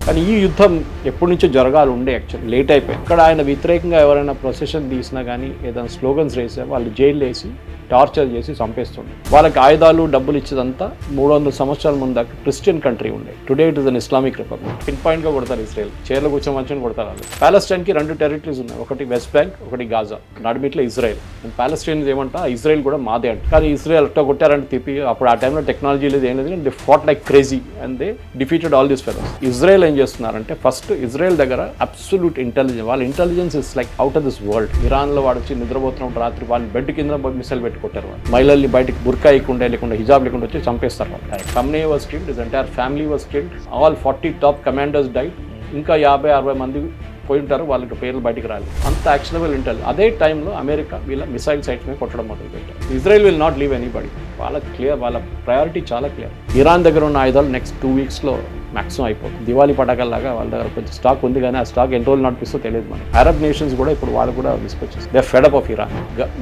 కానీ ఈ యుద్ధం ఎప్పటి నుంచో జరగాలి ఉండే యాక్చువల్లీ లేట్ అయిపోయింది. ఇక్కడ ఆయన వ్యతిరేకంగా ఎవరైనా ప్రొసెషన్ తీసినా కానీ ఏదైనా స్లోగన్స్ వేసా వాళ్ళు జైలు వేసి టార్చర్ చేసి చంపేస్తుండే. వాళ్ళకి ఆయుధాలు డబ్బులు ఇచ్చేదంతా 300 సంవత్సరాల ముందు క్రిస్టియన్ కంట్రీ ఉండే. Today it is an Islamic republic. Pin point గా కొడతారు ఇజ్రాయెల్. చైర్లో కూర్చోమని కొడతారు వాళ్ళు. ప్యాలెస్టైన్ కి 2 టెరిటరీస్ ఉన్నాయి, ఒకటి వెస్ట్ బ్యాంక్, ఒకటి గాజా. నడిమిట్లో ఇజ్రాయెల్. ప్యాలెస్టైన్ ఏమంటా ఇజ్రాయెల్ కూడా మాదే అంట. కానీ ఇజ్రాయెల్ అట్లా కొట్టారంటే తిప్పి అప్పుడు ఆ టైంలో టెక్నాలజీ లేదు, ఏం లేదు. They fat like crazy and they defeated all these fellows. Israel ఏం చేస్తున్నారంటే ఫస్ట్ ఇజ్రాయెల్ దగ్గర అబ్సల్యూట్ ఇంటెలిజెన్స్, వాళ్ళ intelligence is like out of this world. Iran లో వాడు వచ్చి నిద్రపోతున్నప్పుడు రాత్రి వాళ్ళు బెడ్ కింద మిసైల్ కొట్టారు. వాళ్ళు మహిళల్ని బయటకు బుర్కా ఇవ్వకుండా లేకుండా హిజాబ్ లేకుండా వచ్చి చంపేస్తారు. వాళ్ళు Khamenei was killed, his entire family was killed, all 40 top commanders died. ఇంకా 50-60 మంది పోయి ఉంటారు, వాళ్ళకి పేర్లు బయటికి రాలేదు. అంత యాక్షనబుల్ ఇంటెల్. అదే టైంలో అమెరికా వీళ్ళ మిసైల్ సైట్స్ మీద కొట్టడం మొదలు పెట్టారు. Israel will not leave anybody. వాళ్ళకి క్లియర్, వాళ్ళ ప్రయారిటీ చాలా క్లియర్. ఇరాన్ దగ్గర ఉన్న ఆయుధాలు నెక్స్ట్ 2 వీక్స్లో మ్యాక్సిమం అయిపోతుంది. దివాళీ పటాకల్లాగా వాళ్ళ దగ్గర కొంచెం స్టాక్ ఉంది, కానీ ఆ స్టాక్ ఎన్ని రోజులు నడిపిస్తో తెలియదు మనకి. అరబ్ నేషన్స్ కూడా ఇప్పుడు వాళ్ళు కూడా తీసుకొచ్చేసి they fed up of Iran.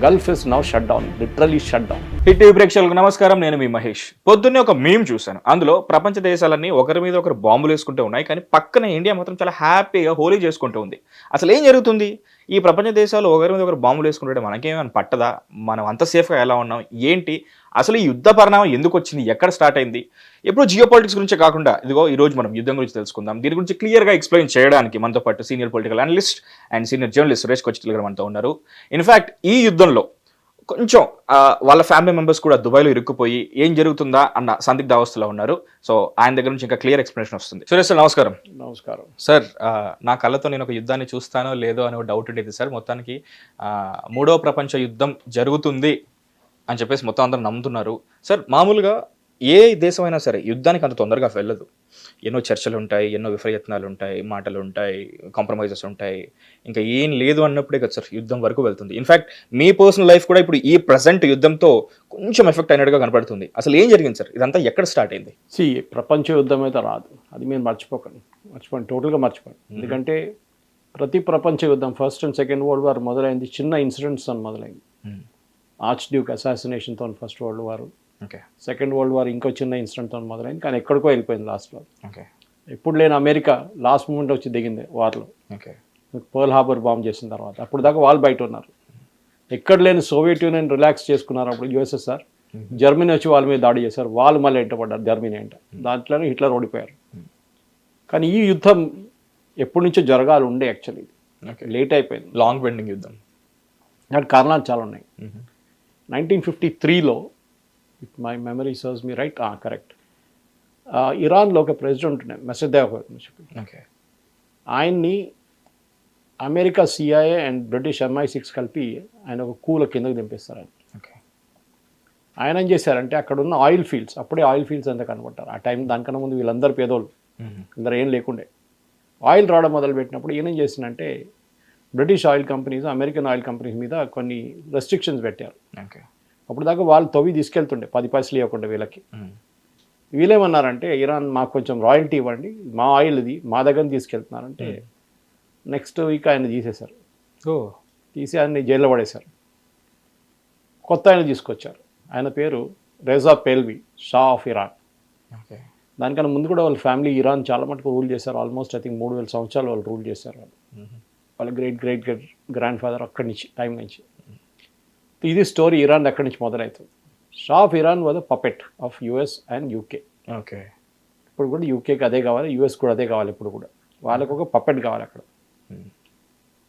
Gulf is now shut down, literally shut down. Hit TV ప్రేక్షకులకు నమస్కారం, నేను మీ మహేష్. పొద్దున్నే ఒక మీమ్ చూశాను. అందులో ప్రపంచ దేశాలన్నీ ఒకరి మీద ఒకరు బాంబులు వేసుకుంటూ ఉన్నాయి, కానీ పక్కన ఇండియా మాత్రం చాలా హ్యాపీగా హోలీ చేసుకుంటూ ఉంది. అసలు ఏం జరుగుతుంది? ఈ ప్రపంచ దేశాలు ఒకరి మీద ఒకరు బాంబులు వేసుకుంటే మనకేమైనా పట్టదా? మనం అంత సేఫ్గా ఎలా ఉన్నాం ఏంటి? అసలు ఈ యుద్ధ పరిణామం ఎందుకు వచ్చింది? ఎక్కడ స్టార్ట్ అయింది? ఎప్పుడు జియోపాలిటిక్స్ గురించే కాకుండా ఇదిగో ఈరోజు మనం యుద్ధం గురించి తెలుసుకుందాం. దీని గురించి క్లియర్గా ఎక్స్ప్లెయిన్ చేయడానికి మనతో పాటు senior political analyst and senior journalist Suresh Kochattil గారు మనతో ఉన్నారు. ఇన్ఫ్యాక్ట్ ఈ యుద్ధంలో కొంచెం వాళ్ళ ఫ్యామిలీ మెంబర్స్ కూడా దుబాయ్లో ఇరుక్కుపోయి ఏం జరుగుతుందా అన్న సందిగ్ధ అవస్థలో ఉన్నారు. సో ఆయన దగ్గర నుంచి ఇంకా క్లియర్ ఎక్స్ప్లెనేషన్ వస్తుంది. సురేష్ సార్ నమస్కారం. నమస్కారం సార్. నా కళ్ళతో నేను ఒక యుద్ధాన్ని చూస్తానో లేదో అనే డౌట్ ఉండేది సార్. మొత్తానికి 3వ ప్రపంచ యుద్ధం జరుగుతుంది అని చెప్పేసి మొత్తం అందరూ నమ్ముతున్నారు. సార్ మామూలుగా ఏ దేశమైనా సరే యుద్ధానికి అంత తొందరగా వెళ్ళదు. ఎన్నో చర్చలు ఉంటాయి, ఎన్నో విఫలయత్నాలు ఉంటాయి, మాటలు ఉంటాయి, కాంప్రమైజెస్ ఉంటాయి. ఇంకా ఏం లేదు అన్నప్పుడే కదా సార్ యుద్ధం వరకు వెళ్తుంది. ఇన్ఫ్యాక్ట్ మీ పర్సనల్ లైఫ్ కూడా ఇప్పుడు ఈ ప్రజెంట్ యుద్ధంతో కొంచెం ఎఫెక్ట్ అయినట్టుగా కనపడుతుంది. అసలు ఏం జరిగింది సార్? ఇదంతా ఎక్కడ స్టార్ట్ అయింది? ప్రపంచ యుద్ధం అయితే రాదు, అది మీరు మర్చిపోకండి, టోటల్గా మర్చిపోండి. ఎందుకంటే ప్రతి ప్రపంచ యుద్ధం first and second world war మొదలైంది చిన్న ఇన్సిడెంట్స్ అని మొదలైంది. ఆర్చ్ డ్యూక్ అసాసినేషన్తో first world war, second world war ఇంకో చిన్న ఇన్సిడెంట్తో మొదలైంది, కానీ ఎక్కడికో వెళ్ళిపోయింది లాస్ట్లో. ఎప్పుడు లేని అమెరికా లాస్ట్ మూమెంట్ వచ్చి దిగింది వార్లో. పర్ల్ హార్బర్ బాంబ్ చేసిన తర్వాత అప్పుడు దాకా వాళ్ళు బయట ఉన్నారు. ఎక్కడ లేని సోవియట్ యూనియన్ రిలాక్స్ చేసుకున్నారు. అప్పుడు యుఎస్ఎస్ఆర్, జర్మనీ వచ్చి వాళ్ళ మీద దాడి చేశారు, వాళ్ళు మళ్ళీ ఎంటపడ్డారు జర్మనీ అంట. దాంట్లోనే హిట్లర్ ఓడిపోయారు. కానీ ఈ యుద్ధం ఎప్పటి నుంచో జరగాలి ఉండే యాక్చువల్లీ, లేట్ అయిపోయింది. లాంగ్ పెండింగ్ యుద్ధం. దానికి కారణాలు చాలా ఉన్నాయి. 1953లో my memory serves me right, correct, ఇరాన్లో ఒక ప్రెసిడెంట్ ఉండే మెసదేవ్ అని చెప్పి, ఆయన్ని America CIA and British MI6 కలిపి ఆయన ఒక కూల కిందకి దింపేస్తారు. ఆయన ఏం చేశారంటే అక్కడ ఉన్న ఆయిల్ ఫీల్డ్స్, అప్పుడే ఆయిల్ ఫీల్డ్స్ అంతా కనబడ్డారు. ఆ టైం దానికన్నా ముందు వీళ్ళందరూ పేదోళ్ళు, అందరూ ఏం లేకుండే. ఆయిల్ రావడం మొదలుపెట్టినప్పుడు ఈయన ఏం చేసిందంటే British oil companies, American oil companies మీద కొన్ని రెస్ట్రిక్షన్స్ పెట్టారు. అప్పుడు దాకా వాళ్ళు తవ్వి తీసుకెళ్తుండే 10 పైసలు ఇవ్వకుండా వీళ్ళకి. వీళ్ళేమన్నారంటే ఇరాన్ మాకు కొంచెం రాయల్టీ ఇవ్వండి, మా ఆయిల్ ఇది మా దగ్గర తీసుకెళ్తున్నారంటే నెక్స్ట్ వీక్ ఆయన తీసేశారు. తీసి ఆయన్ని జైల్లో పడేశారు. కొత్త ఆయన తీసుకొచ్చారు. ఆయన పేరు రేజా పేల్వి, షా ఆఫ్ ఇరాన్. దానికన్నా ముందు కూడా వాళ్ళ ఫ్యామిలీ ఇరాన్ చాలా మటుకు రూల్ చేశారు. ఆల్మోస్ట్ ఐ థింక్ 3000 సంవత్సరాలు వాళ్ళు రూల్ చేశారు. వాళ్ళ గ్రేట్ గ్రాండ్ ఫాదర్ అక్కడి నుంచి టైం నుంచి. ఇది స్టోరీ ఇరాన్ అక్కడి నుంచి మొదలవుతుంది. Shah of Iran was puppet of US and UK. ఇప్పుడు కూడా యూకేకి అదే కావాలి, US కూడా అదే కావాలి. ఇప్పుడు కూడా వాళ్ళకు ఒక పపెట్ కావాలి అక్కడ.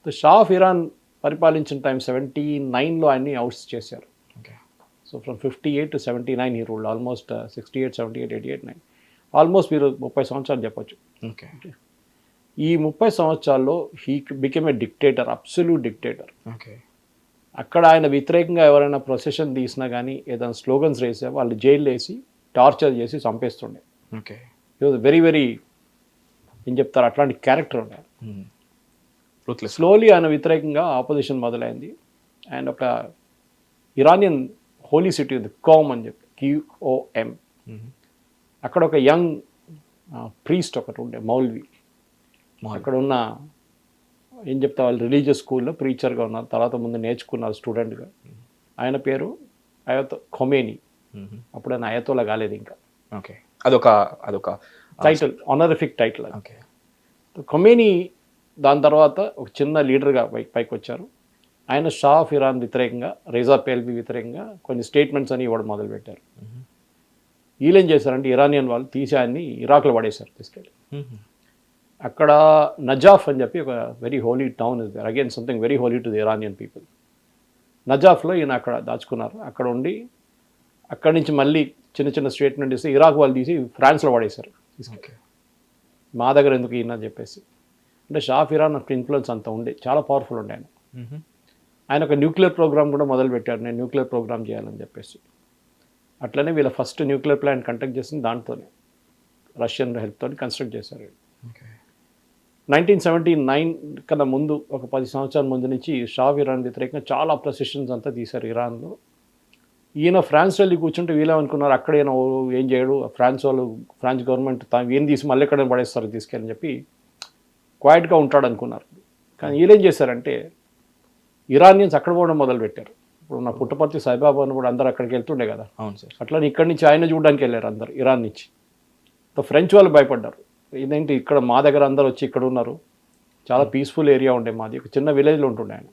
షా ఆఫ్ ఇరాన్ పరిపాలించిన టైం 79లో ఆయన్ని అవుట్స్ చేశారు. సో ఫ్రమ్ 58 to 79 ఈ రూల్డ్. ఆల్మోస్ట్ 68, 78, 88, 9 ఆల్మోస్ట్ మీరు 30 సంవత్సరాలు చెప్పొచ్చు. ఈ 30 సంవత్సరాల్లో he became a dictator, absolute dictator. అక్కడ ఆయన వ్యతిరేకంగా ఎవరైనా ప్రొసెషన్ తీసినా కానీ ఏదైనా స్లోగన్స్ వేసా వాళ్ళు జైలు వేసి టార్చర్ చేసి చంపేస్తుండే. వెరీ వెరీ ఏం చెప్తారు, అట్లాంటి క్యారెక్టర్ ఉండే. స్లోలీ ఆయన వ్యతిరేకంగా ఆపోజిషన్ మొదలైంది. అండ్ ఒక ఇరానియన్ హోలీ సిటీ ఉంది కోమ్ అని చెప్పి, QOM. అక్కడ ఒక యంగ్ ప్రీస్ట్ ఒకటి ఉండే, మౌల్వి. అక్కడ ఉన్న ఏం చెప్తా వాళ్ళు రిలీజియస్ స్కూల్లో ప్రీచర్గా ఉన్నారు, తర్వాత ముందు నేర్చుకున్నారు స్టూడెంట్గా. ఆయన పేరు ఖొమేని. అప్పుడు ఆయన అయతోలా కాలేదు ఇంకా. అదొక టైటిల్, ఆనరిఫిక్ టైటిల్. ఖొమేనీ దాని తర్వాత ఒక చిన్న లీడర్గా పైకి వచ్చారు. ఆయన షా ఆఫ్ ఇరాన్ వ్యతిరేకంగా, రేజా పేల్వి వ్యతిరేకంగా కొన్ని స్టేట్మెంట్స్ అని ఇవ్వడం మొదలుపెట్టారు. వీళ్ళు ఏం చేశారంటే ఇరానియన్ వాళ్ళు తీసి ఆయన్ని ఇరాక్లో పడేశారు తీసుకెళ్ళి. అక్కడ నజాఫ్ అని చెప్పి ఒక very holy town is there, again something very holy to the Iranian people. నజాఫ్లో ఈయన అక్కడ దాచుకున్నారు. అక్కడ ఉండి అక్కడి నుంచి మళ్ళీ చిన్న చిన్న స్టేట్మెంట్ ఇస్తే ఇరాక్ వాళ్ళు తీసి ఫ్రాన్స్లో పడేశారు. మా దగ్గర ఎందుకు ఈయన చెప్పేసి. అంటే షా ఆఫ్ ఇరాన్ ఇన్ఫ్లుయెన్స్ అంత ఉండే, చాలా పవర్ఫుల్ ఉండే ఆయన. ఆయన ఒక న్యూక్లియర్ ప్రోగ్రామ్ కూడా మొదలుపెట్టాడు, నేను న్యూక్లియర్ ప్రోగ్రామ్ చేయాలని చెప్పేసి. అట్లనే వీళ్ళ ఫస్ట్ న్యూక్లియర్ ప్లాంట్ కండక్ట్ చేసింది దాంతోనే, రష్యన్ హెల్ప్తో కన్స్ట్రక్ట్ చేశారు. 1979 కన్నా ముందు, ఒక 10 సంవత్సరాల ముందు నుంచి షా ఆఫ్ ఇరాన్ వ్యతిరేకంగా చాలా ప్రొసెషన్స్ అంతా తీశారు ఇరాన్లో. ఈయన ఫ్రాన్స్ వెళ్ళి కూర్చుంటే వీళ్ళేమనుకున్నారు, అక్కడ ఈయన ఏం చేయడు, ఫ్రాన్స్ గవర్నమెంట్ ఏం తీసి మళ్ళీ ఎక్కడ పడేస్తారు తీసుకెళ్ళని చెప్పి క్వైట్గా ఉంటాడు అనుకున్నారు. కానీ వీళ్ళేం చేశారంటే ఇరానియన్స్ అక్కడ పోవడం మొదలుపెట్టారు. ఇప్పుడు నా పుట్టపర్తి సాయిబాబా అని కూడా అందరు అక్కడికి వెళ్తుండే కదా. అవును సార్. అట్లా ఇక్కడి నుంచి ఆయన చూడడానికి వెళ్ళారు అందరు ఇరాన్ నుంచి. ఫ్రెంచ్ వాళ్ళు భయపడ్డారు, ఇదేంటి ఇక్కడ మా దగ్గర అందరు వచ్చి ఇక్కడ ఉన్నారు, చాలా పీస్ఫుల్ ఏరియా ఉండే మాది, ఒక చిన్న విలేజ్లో ఉంటుండే ఆయన.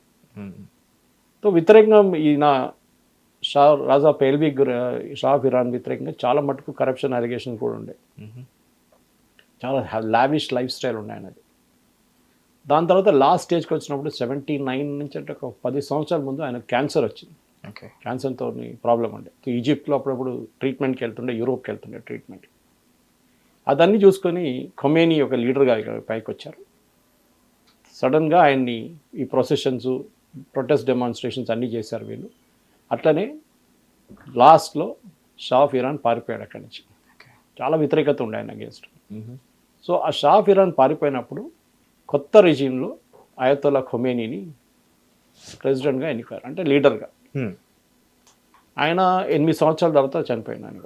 వ్యతిరేకంగా ఈయన రాజా పేల్వి షా ఆఫ్ ఇరాన్ వ్యతిరేకంగా చాలా మటుకు కరప్షన్ అలిగేషన్ కూడా ఉండే, చాలా లావిష్ లైఫ్ స్టైల్ ఉండే ఆయనది. దాని తర్వాత లాస్ట్ స్టేజ్కి వచ్చినప్పుడు 79 నుంచి అంటే ఒక 10 సంవత్సరాల ముందు ఆయన క్యాన్సర్ వచ్చింది. క్యాన్సర్తో ప్రాబ్లం ఉండే. ఈజిప్ట్లో అప్పుడప్పుడు ట్రీట్మెంట్కి వెళ్తుండే, యూరోప్కి వెళ్తుండే ట్రీట్మెంట్. అదన్నీ చూసుకొని ఖొమేనీ ఒక లీడర్గా పైకి వచ్చారు. సడన్గా ఆయన్ని ఈ ప్రొసెషన్స్, ప్రొటెస్ట్ డెమాన్స్ట్రేషన్స్ అన్నీ చేశారు వీళ్ళు. అట్లనే లాస్ట్లో షా ఆఫ్ ఇరాన్ పారిపోయాడు అక్కడి నుంచి. చాలా వ్యతిరేకత ఉండే ఆయన అగేన్స్ట్. సో ఆ షా ఆఫ్ ఇరాన్ పారిపోయినప్పుడు కొత్త రెజీమ్లో అయతొల్లా ఖొమేనీని ప్రెసిడెంట్గా ఎన్నికారు, అంటే లీడర్గా. ఆయన 8 సంవత్సరాల తర్వాత చనిపోయిన ఆయన,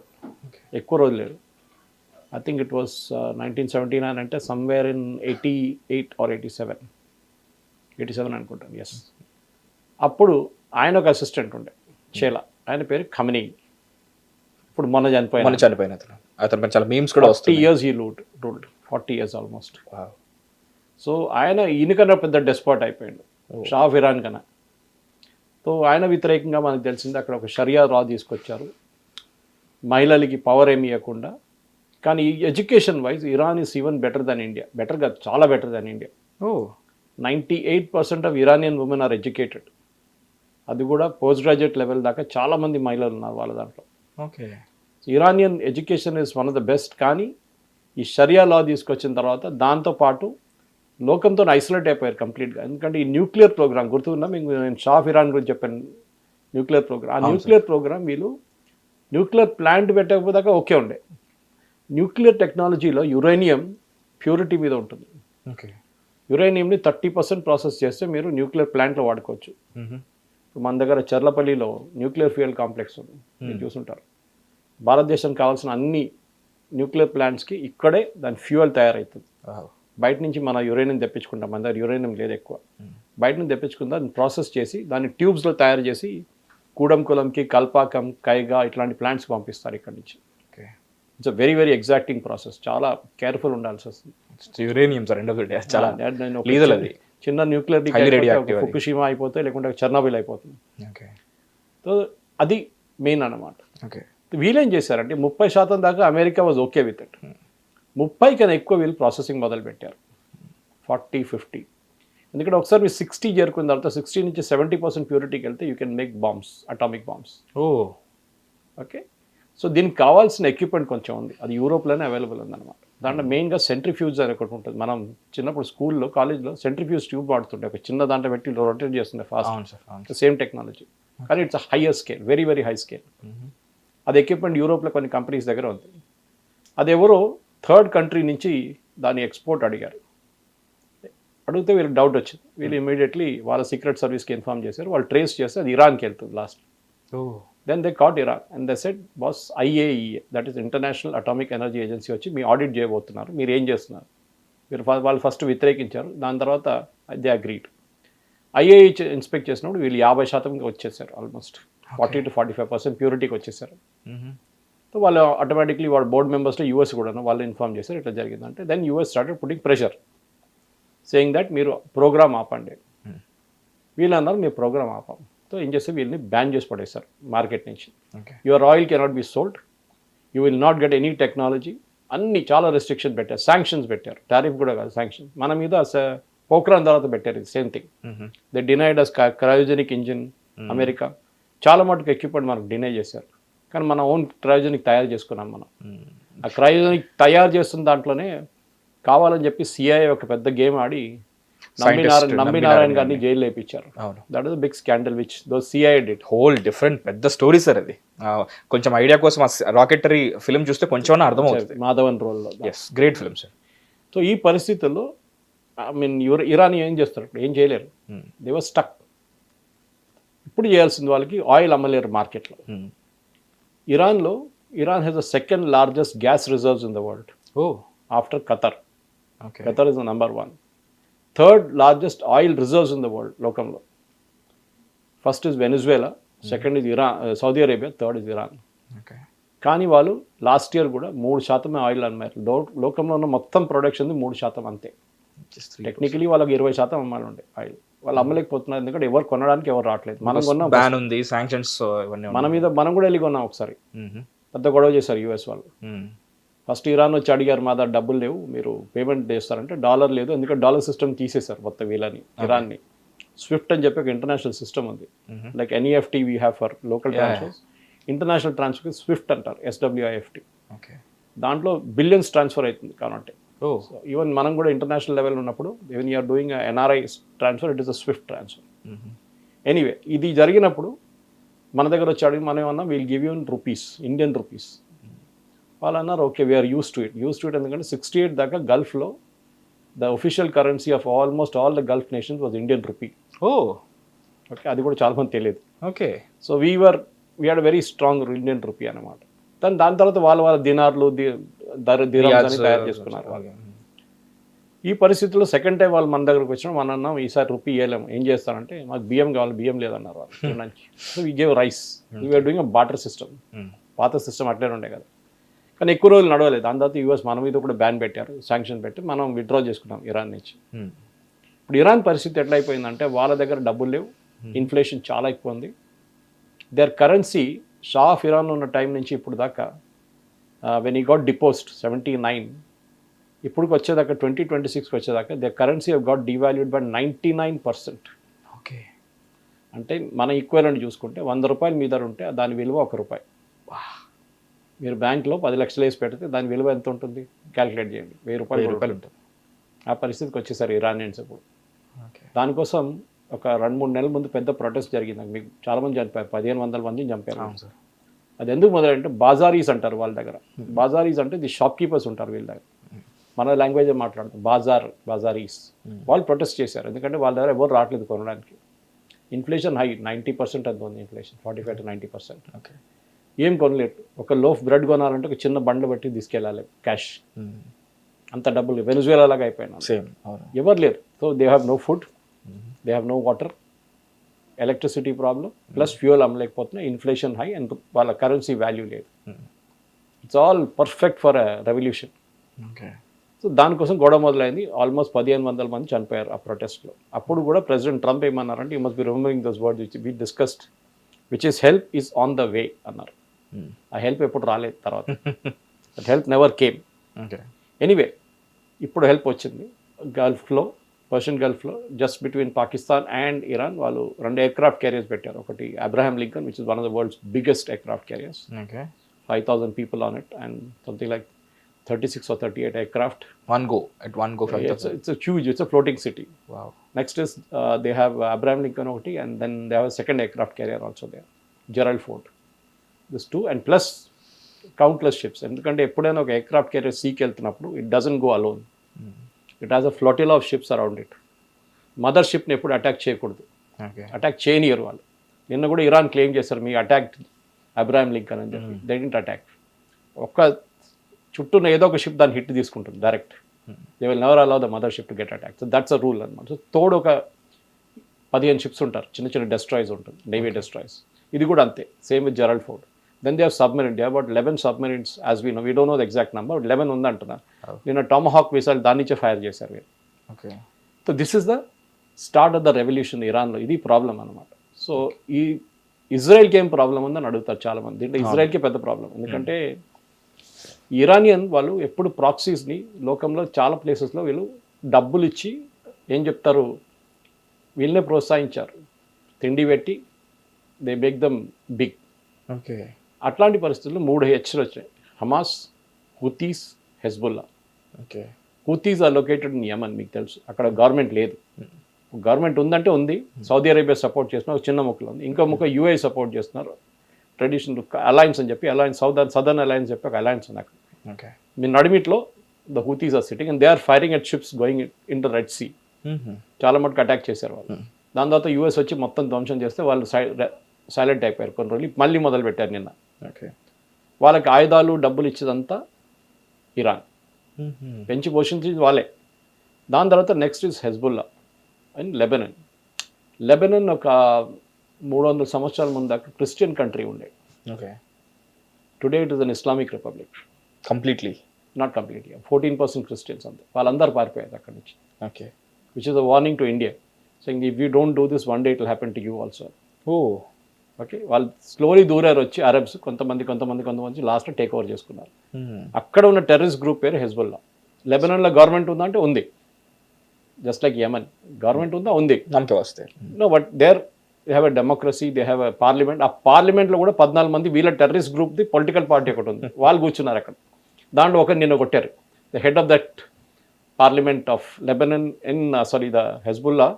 ఎక్కువ రోజులు లేరు. ఐ థింక్ ఇట్ వాస్ 1979, అంటే సమ్వేర్ ఇన్ 88 or 87 అనుకుంటాను. ఎస్. అప్పుడు ఆయన ఒక అసిస్టెంట్ ఉండే చేలా, ఆయన పేరు ఖమనీ. ఇప్పుడు మొన్న చనిపోయిన అతను చాలా మీమ్స్ కూడా 40 years he ruled 40 years almost. So ఆయన ఈయనకన్నా పెద్ద డెస్పాట్ అయిపోయాడు షా ఆఫ్ ఇరాన్ కన్నా. సో ఆయన వ్యతిరేకంగా మనకు తెలిసింది అక్కడ ఒక షరియా లా తీసుకొచ్చారు, మహిళలకి పవర్ ఏమి ఇవ్వకుండా. కానీ education wise Iran is even better than India. Better కాదు, చాలా better than India. 98% of Iranian women are educated. అది కూడా పోస్ట్ గ్రాడ్యుయేట్ లెవెల్ దాకా చాలామంది మహిళలు ఉన్నారు వాళ్ళ దాంట్లో. Iranian education is one of the best. కానీ ఈ షరియా లా తీసుకొచ్చిన తర్వాత దాంతోపాటు లోకంతో ఐసోలేట్ అయిపోయారు కంప్లీట్గా. ఎందుకంటే ఈ న్యూక్లియర్ ప్రోగ్రామ్ గుర్తున్నా మీకు, నేను షా ఆఫ్ ఇరాన్ గురించి చెప్పాను. న్యూక్లియర్ ప్రోగ్రామ్, ఆ న్యూక్లియర్ ప్రోగ్రామ్ వీళ్ళు న్యూక్లియర్ ప్లాంట్ పెట్టకపోదాకా ఓకే ఉండే. న్యూక్లియర్ టెక్నాలజీలో యురేనియం ప్యూరిటీ మీద ఉంటుంది. యురేనియంని 30% ప్రాసెస్ చేస్తే మీరు న్యూక్లియర్ ప్లాంట్లో వాడుకోవచ్చు. మన దగ్గర చర్లపల్లిలో న్యూక్లియర్ ఫ్యూయల్ కాంప్లెక్స్ ఉంది, మీరు చూసుంటారు. భారతదేశానికి కావాల్సిన అన్ని న్యూక్లియర్ ప్లాంట్స్కి ఇక్కడే దాని ఫ్యూయల్ తయారవుతుంది. బయట నుంచి మన యురేనియం తెప్పించుకుంటాం, మన దగ్గర యురేనియం లేదు ఎక్కువ. బయట నుంచి తెప్పించుకుందా దాన్ని ప్రాసెస్ చేసి దాన్ని ట్యూబ్స్లో తయారు చేసి కూడంకులంకి, కల్పాకం, కైగా ఇట్లాంటి ప్లాంట్స్కి పంపిస్తారు ఇక్కడ నుంచి. It's a very very exacting process, చాలా కేర్ఫుల్ ఉండాల్సి వస్తుంది. యురేనియం సార్, చాలా చిన్న న్యూక్లియర్ ఫుకుషిమా అయిపోతే, లేకుంటే చెర్నోబిల్ అయిపోతుంది. సో అది మెయిన్ అన్నమాట. వీళ్ళేం చేశారంటే 30% దాకా America was okay with it. 30 కన్నా ఎక్కువ వీళ్ళు ప్రాసెసింగ్ మొదలుపెట్టారు, 40-50. ఎందుకంటే ఒకసారి మీరు 60 చేరుకున్న తర్వాత 60 నుంచి 70% ప్యూరిటీకి వెళ్తే you can make bombs, atomic bombs. Okay. So దీనికి కావాల్సిన ఎక్విప్మెంట్ కొంచెం ఉంది, అది యూరోప్లోనే అవైలబుల్ ఉందన్నమాట. దాంట్లో మెయిన్గా సెంట్రిఫ్యూజ్ అని ఒకటి ఉంటుంది. మనం చిన్నప్పుడు స్కూల్లో, కాలేజ్లో సెంట్రిఫ్యూజ్ ట్యూబ్ వాడుతుండే, ఒక చిన్న దాంట్లో పెట్టి రొటేట్ చేస్తుండే ఫాస్ట్. సేమ్ టెక్నాలజీ, కానీ it's hire scale, very very high scale. అది ఎక్విప్మెంట్ యూరోప్లో కొన్ని కంపెనీస్ దగ్గర ఉంది. అది ఎవరో థర్డ్ కంట్రీ నుంచి దాని ఎక్స్పోర్ట్ అడిగారు. అడిగితే వీళ్ళకి డౌట్ వచ్చింది. వీళ్ళు ఇమీడియట్లీ వాళ్ళ సీక్రెట్ సర్వీస్కి ఇన్ఫార్మ్ చేశారు. వాళ్ళు ట్రేస్ చేస్తే అది ఇరాన్కి వెళ్తుంది last. Then they caught Iran and they said, boss IAEA, that is International Atomic Energy Agency వచ్చి మీ ఆడిట్ చేయబోతున్నారు, మీరు ఏం చేస్తున్నారు. వాళ్ళు ఫస్ట్ వ్యతిరేకించారు, దాని తర్వాత దే అగ్రీడ్. IAEA ఇన్స్పెక్ట్ చేసినప్పుడు వీళ్ళు 50% వచ్చేసారు, ఆల్మోస్ట్ 40 to 45% ప్యూరిటీకి వచ్చేసారు. సో వాళ్ళు ఆటోమేటిక్లీ వాళ్ళ బోర్డ్ మెంబర్స్లో US కూడా వాళ్ళు ఇన్ఫార్మ్ చేశారు ఇట్లా జరిగిందంటే. Then US started putting pressure. Saying that మీరు ప్రోగ్రామ్ ఆపండి. వీళ్ళన్నారు మీరు ప్రోగ్రామ్ ఆపాం. సో ఏం చేస్తే వీళ్ళని బ్యాన్ చేసి పడేశారు మార్కెట్ నుంచి. Your oil cannot be sold, you will not get any technology, అన్ని చాలా రెస్ట్రిక్షన్ పెట్టారు, శాంక్షన్స్ పెట్టారు, టారిఫ్ కూడా కాదు శాంక్షన్. మన మీద పోఖ్రాన్ తర్వాత పెట్టారు ఇది same thing. They denied us cryogenic engine. America చాలా మటుకు ఎక్విప్మెంట్ మనకు డినై చేశారు, కానీ మన ఓన్ క్రయోజెనిక్ తయారు చేసుకున్నాం మనం. ఆ క్రయోజెనిక్ తయారు చేస్తున్న దాంట్లోనే కావాలని చెప్పి సిఐఏ ఒక పెద్ద గేమ్ ఆడి నమ్మినారాయణ గారిని జైలు వేయించారు. That is big scandal which the CIA did. Whole different పెద్ద స్టోరీ సార్ అది. కొంచెం ఐడియా కోసం రాకెటరీ ఫిల్మ్ చూస్తే కొంచెం అర్థం అవుతుంది. మాధవన్ రోల్లో. Yes, great film sir. So ఈ పరిస్థితుల్లో ఐ మీన్ ఇరాన్ ఏం చేస్తారు, ఏం చేయలేరు, దే వర్ స్టక్. ఇప్పుడు చేయాల్సింది వాళ్ళకి ఆయిల్ అమ్మలేరు మార్కెట్లో. Iran has the second largest gas reserves in the world after Qatar. Qatar is the number 1. Third largest oil reserves in the world లోకంలో. First is Venezuela, second is Saudi Arabia, third is Iran. కానీ వాళ్ళు last year కూడా 3% oil అమ్మారు. లోకంలో ఉన్న మొత్తం production 3% అంతే. Technically వాళ్ళకి 20% అమ్మాలి ఉండే ఆయిల్, వాళ్ళు అమ్మలేకపోతున్నారు ఎందుకంటే ఎవరు కొనడానికి ఎవరు రావట్లేదు. మనం కొన్నాం, బ్యాన్ ఉంది, శాంక్షన్స్ మన మీద, మనం కూడా వెళ్ళి కొన్నాం ఒకసారి. పెద్ద గొడవ చేశారు యూఎస్ వాళ్ళు. ఫస్ట్ ఇరాన్ వచ్చి అడిగారు మా దగ్గర డబ్బులు లేవు, మీరు పేమెంట్ చేస్తారంటే డాలర్ లేదు, ఎందుకంటే డాలర్ సిస్టమ్ తీసేశారు మొత్తం వీళ్ళని, ఇరాన్ని. స్విఫ్ట్ అని చెప్పి ఒక ఇంటర్నేషనల్ సిస్టమ్ ఉంది, like NEFT we have for local transfers. International transfer SWIFT అంటారు, SWIFT. దాంట్లో బిలియన్స్ ట్రాన్స్ఫర్ అవుతుంది కాబట్టి. ఈవెన్ మనం కూడా ఇంటర్నేషనల్ లెవెల్ ఉన్నప్పుడు even you're doing NRI transfer, it is a SWIFT transfer. Anyway ఇది జరిగినప్పుడు మన దగ్గర వచ్చి అడిగి మనం ఏమన్నా we'll give you in rupees, Indian rupees. వాళ్ళు అన్నారు okay we're use to it ఎందుకంటే 68 దాకా గల్ఫ్లో the official currency of almost all the Gulf nations was Indian rupee. Okay, అది కూడా చాలా మంది తెలియదు. Okay, so we had very strong Indian rupee అనమాట. దాని తర్వాత వాళ్ళ దినార్లు దిరామ్స్ అని తయారు చేసుకున్నారు వాళ్ళు. ఈ పరిస్థితుల్లో సెకండ్ టైం వాళ్ళు మన దగ్గరకు వచ్చిన మన అన్నాం ఈసారి రూపీ ఇవ్వలేము, ఏం చేస్తారంటే మాకు బియ్యం కావాలి, బియ్యం లేదన్నారు వాళ్ళు. So we gave rice, we're doing a barter system. పాత సిస్టమ్ అట్లనే ఉండే కదా, కానీ ఎక్కువ రోజులు నడవలేదు. దాని తర్వాత యూఎస్ మన మీద కూడా బ్యాన్ పెట్టారు, శాంక్షన్ పెట్టి మనం విత్డ్రా చేసుకున్నాం ఇరాన్ నుంచి. ఇప్పుడు ఇరాన్ పరిస్థితి ఎట్లా అయిపోయిందంటే వాళ్ళ దగ్గర డబ్బులు లేవు, ఇన్ఫ్లేషన్ చాలా ఎక్కువ ఉంది. Their currency Shah of Iran ఉన్న టైం నుంచి ఇప్పుడు దాకా వెన్ ఈ గాట్ డిపోజ్డ్ 79, ఇప్పుడుకి వచ్చేదాకా 2026 వచ్చేదాకా they currency have got డివాల్యూడ్ by 99%. Okay, అంటే మన ఈక్వలెంట్ చూసుకుంటే 100 రూపాయలు మీ దగ్గర ఉంటే దాని విలువ ₹1. మీరు బ్యాంక్లో 10 లక్షలు వేసి పెడితే దాని విలువ ఎంత ఉంటుంది క్యాలిక్యులేట్ చేయండి, ₹1000 ఉంటుంది. ఆ పరిస్థితికి వచ్చేసారు ఇరానియన్స్ ఇప్పుడు. దానికోసం ఒక 2-3 నెలల ముందు పెద్ద ప్రొటెస్ట్ జరిగింది, మీకు చాలామంది చనిపోయారు, 1500 మందిని చంపారు. అది ఎందుకు మొదలంటే బాజారీస్ అంటారు వాళ్ళ దగ్గర. బాజారీస్ అంటే ది షాప్ కీపర్స్ ఉంటారు వీళ్ళ దగ్గర, మన లాంగ్వేజ్ మాట్లాడుతాం, బాజారీస్. వాళ్ళు ప్రొటెస్ట్ చేశారు ఎందుకంటే వాళ్ళ దగ్గర ఎవరు రావట్లేదు కొనడానికి. ఇన్ఫ్లేషన్ హై, 90% అంత ఉంది ఇన్ఫ్లేషన్, 45 to 90%. ఓకే, ఏం కొనలేదు. ఒక లోఫ్ బ్రెడ్ కొనాలంటే ఒక చిన్న బండ బట్టి తీసుకెళ్ళాలి క్యాష్, అంత డబ్బులు. వెనిజువేలా లాగా అయిపోయినా సేమ్, ఎవరు లేరు. So they have no food, they have no water, electricity problem, plus fuel అమ్మలేకపోతున్నా, ఇన్ఫ్లేషన్ హై, అండ్ వాళ్ళ కరెన్సీ వాల్యూ లేదు. It's all perfect for a revolution. So దానికోసం గొడవ మొదలైంది. ఆల్మోస్ట్ 1500 మంది చనిపోయారు ఆ ప్రొటెస్ట్లో. అప్పుడు కూడా ప్రెసిడెంట్ ట్రంప్ ఏమన్నారంటే you must be remembering those words which we discussed, which is help is on the way అన్నారు. ఆ హెల్ప్ ఎప్పుడు రాలేదు తర్వాత, that help never came. Anyway ఇప్పుడు హెల్ప్ వచ్చింది. గల్ఫ్లో, పర్షియన్ గల్ఫ్లో just between Pakistan and Iran వాళ్ళు 2 ఎయిర్క్రాఫ్ట్ క్యారియర్స్ పెట్టారు. ఒకటి Abraham Lincoln which is one of the world's biggest aircraft carriers, 5,000 people on it, and something like 36 or 38 aircraft. One go. It's a huge, it's a floating city. Wow. Next is they have Abraham Lincoln ఒకటి, and then they have a second aircraft carrier also there, Gerald Ford. This two, and plus countless ships. ఎందుకంటే ఎప్పుడైనా ఒక aircraft carrier సీకి వెళ్తున్నప్పుడు it doesn't go alone, it has a flotilla of ships around it. Mother షిప్ని ఎప్పుడు attack చేయకూడదు, attack చేయనియరు వాళ్ళు. నిన్న కూడా ఇరాన్ క్లెయిమ్ చేస్తారు మీ అటాక్ అబ్రహాం లింకన్ అని చెప్పి. They didn't attack. ఒక్క చుట్టూన్న ఏదో ఒక షిప్ దాన్ని హిట్ తీసుకుంటుంది direct. They will never allow the mother ship to get attack. So that's a rule అనమాట. సో తోడు ఒక 15 షిప్స్ ఉంటారు, చిన్న చిన్న డెస్ట్రాయ్స్ ఉంటుంది, నేవీ డెస్ట్రాయ్స్. ఇది కూడా అంతే, same with Gerald Ford. Then they have submarine, they have about 11 submarines as we know. We don't know the exact number, 11 ఉందంటున్నారు. నిన్న టామహాక్ మిసైల్ దాని నుంచే ఫైర్ చేశారు వీళ్ళు. Okay, so this is the start of the revolution ఇరాన్లో. ఇది problem అనమాట. So ఈ ఇజ్రాయెల్కి ఏం ప్రాబ్లం ఉందని అడుగుతారు చాలామంది. దీంట్లో ఇజ్రాయెల్కి పెద్ద ప్రాబ్లం. ఎందుకంటే ఇరానియన్ వాళ్ళు ఎప్పుడు ప్రాక్సీస్ని లోకంలో చాలా ప్లేసెస్లో వీళ్ళు డబ్బులు ఇచ్చి ఏం చెప్తారు, వీళ్ళనే ప్రోత్సహించారు, తిండి పెట్టి they make them big. Okay. అట్లాంటి పరిస్థితుల్లో 3 హెచ్లు వచ్చాయి: Hamas, Houthis, Hezbollah. Okay. Houthis are located in Yemen. మీకు తెలుసు అక్కడ గవర్నమెంట్ లేదు. గవర్నమెంట్ ఉందంటే ఉంది, సౌదీ అరేబియా సపోర్ట్ చేస్తున్నారు, ఒక చిన్న ముక్కలు ఉంది. ఇంకో ముక్క యూఏ సపోర్ట్ చేస్తున్నారు, ట్రెడిషనల్ అలయన్స్ అని చెప్పి, అలయన్స్ సదర్న్ అలయన్స్ చెప్పి ఒక అలయన్స్ ఉంది అక్కడ. ఓకే. మీ నడిమిట్లో the Houthis are sitting and they are firing at ships going in the Red Sea. చాలా మటుకు అటాక్ చేశారు వాళ్ళు. దాని తర్వాత యూఎస్ వచ్చి మొత్తం ధ్వంసం చేస్తే వాళ్ళు సైలెంట్ అయిపోయారు కొన్ని రోజులు. మళ్ళీ మొదలు పెట్టారు నిన్న. ఓకే. వాళ్ళకి ఆయుధాలు డబ్బులు ఇచ్చేదంతా ఇరాన్, పెంచి పోషించేది వాళ్ళే. దాని తర్వాత next is Hezbollah and Lebanon. Lebanon ఒక 300 సంవత్సరాల ముందు దాకా క్రిస్టియన్ కంట్రీ ఉండే. Okay. Today it is an Islamic republic. Completely not completely, 14% Christians అంతే. వాళ్ళందరూ పారిపోయారు అక్కడి నుంచి. Okay. Which is a warning to India, saying if you don't do this one day it will happen to you also. Oh. Okay. వాళ్ళు slowly దూరారు వచ్చి Arabs, కొంతమంది last take over చేసుకున్నారు. అక్కడ ఉన్న టెర్రరిస్ట్ గ్రూప్ పేరు హెజ్బుల్లా. లెబనాన్లో గవర్నమెంట్ ఉందా అంటే ఉంది, జస్ట్ లైక్ యమన్. గవర్నమెంట్ ఉందా? ఉంది. నమ్మకం వస్తే no, but there they have a democracy, they have a parliament. ఆ పార్లమెంట్లో కూడా 14 మంది వీళ్ళ టెర్రరిస్ట్ గ్రూప్ది పొలిటికల్ పార్టీ ఒకటి ఉంది, వాళ్ళు కూర్చున్నారు అక్కడ. దాంట్లో ఒకరు నిన్న కొట్టారు. The head of that parliament of Lebanon the Hezbollah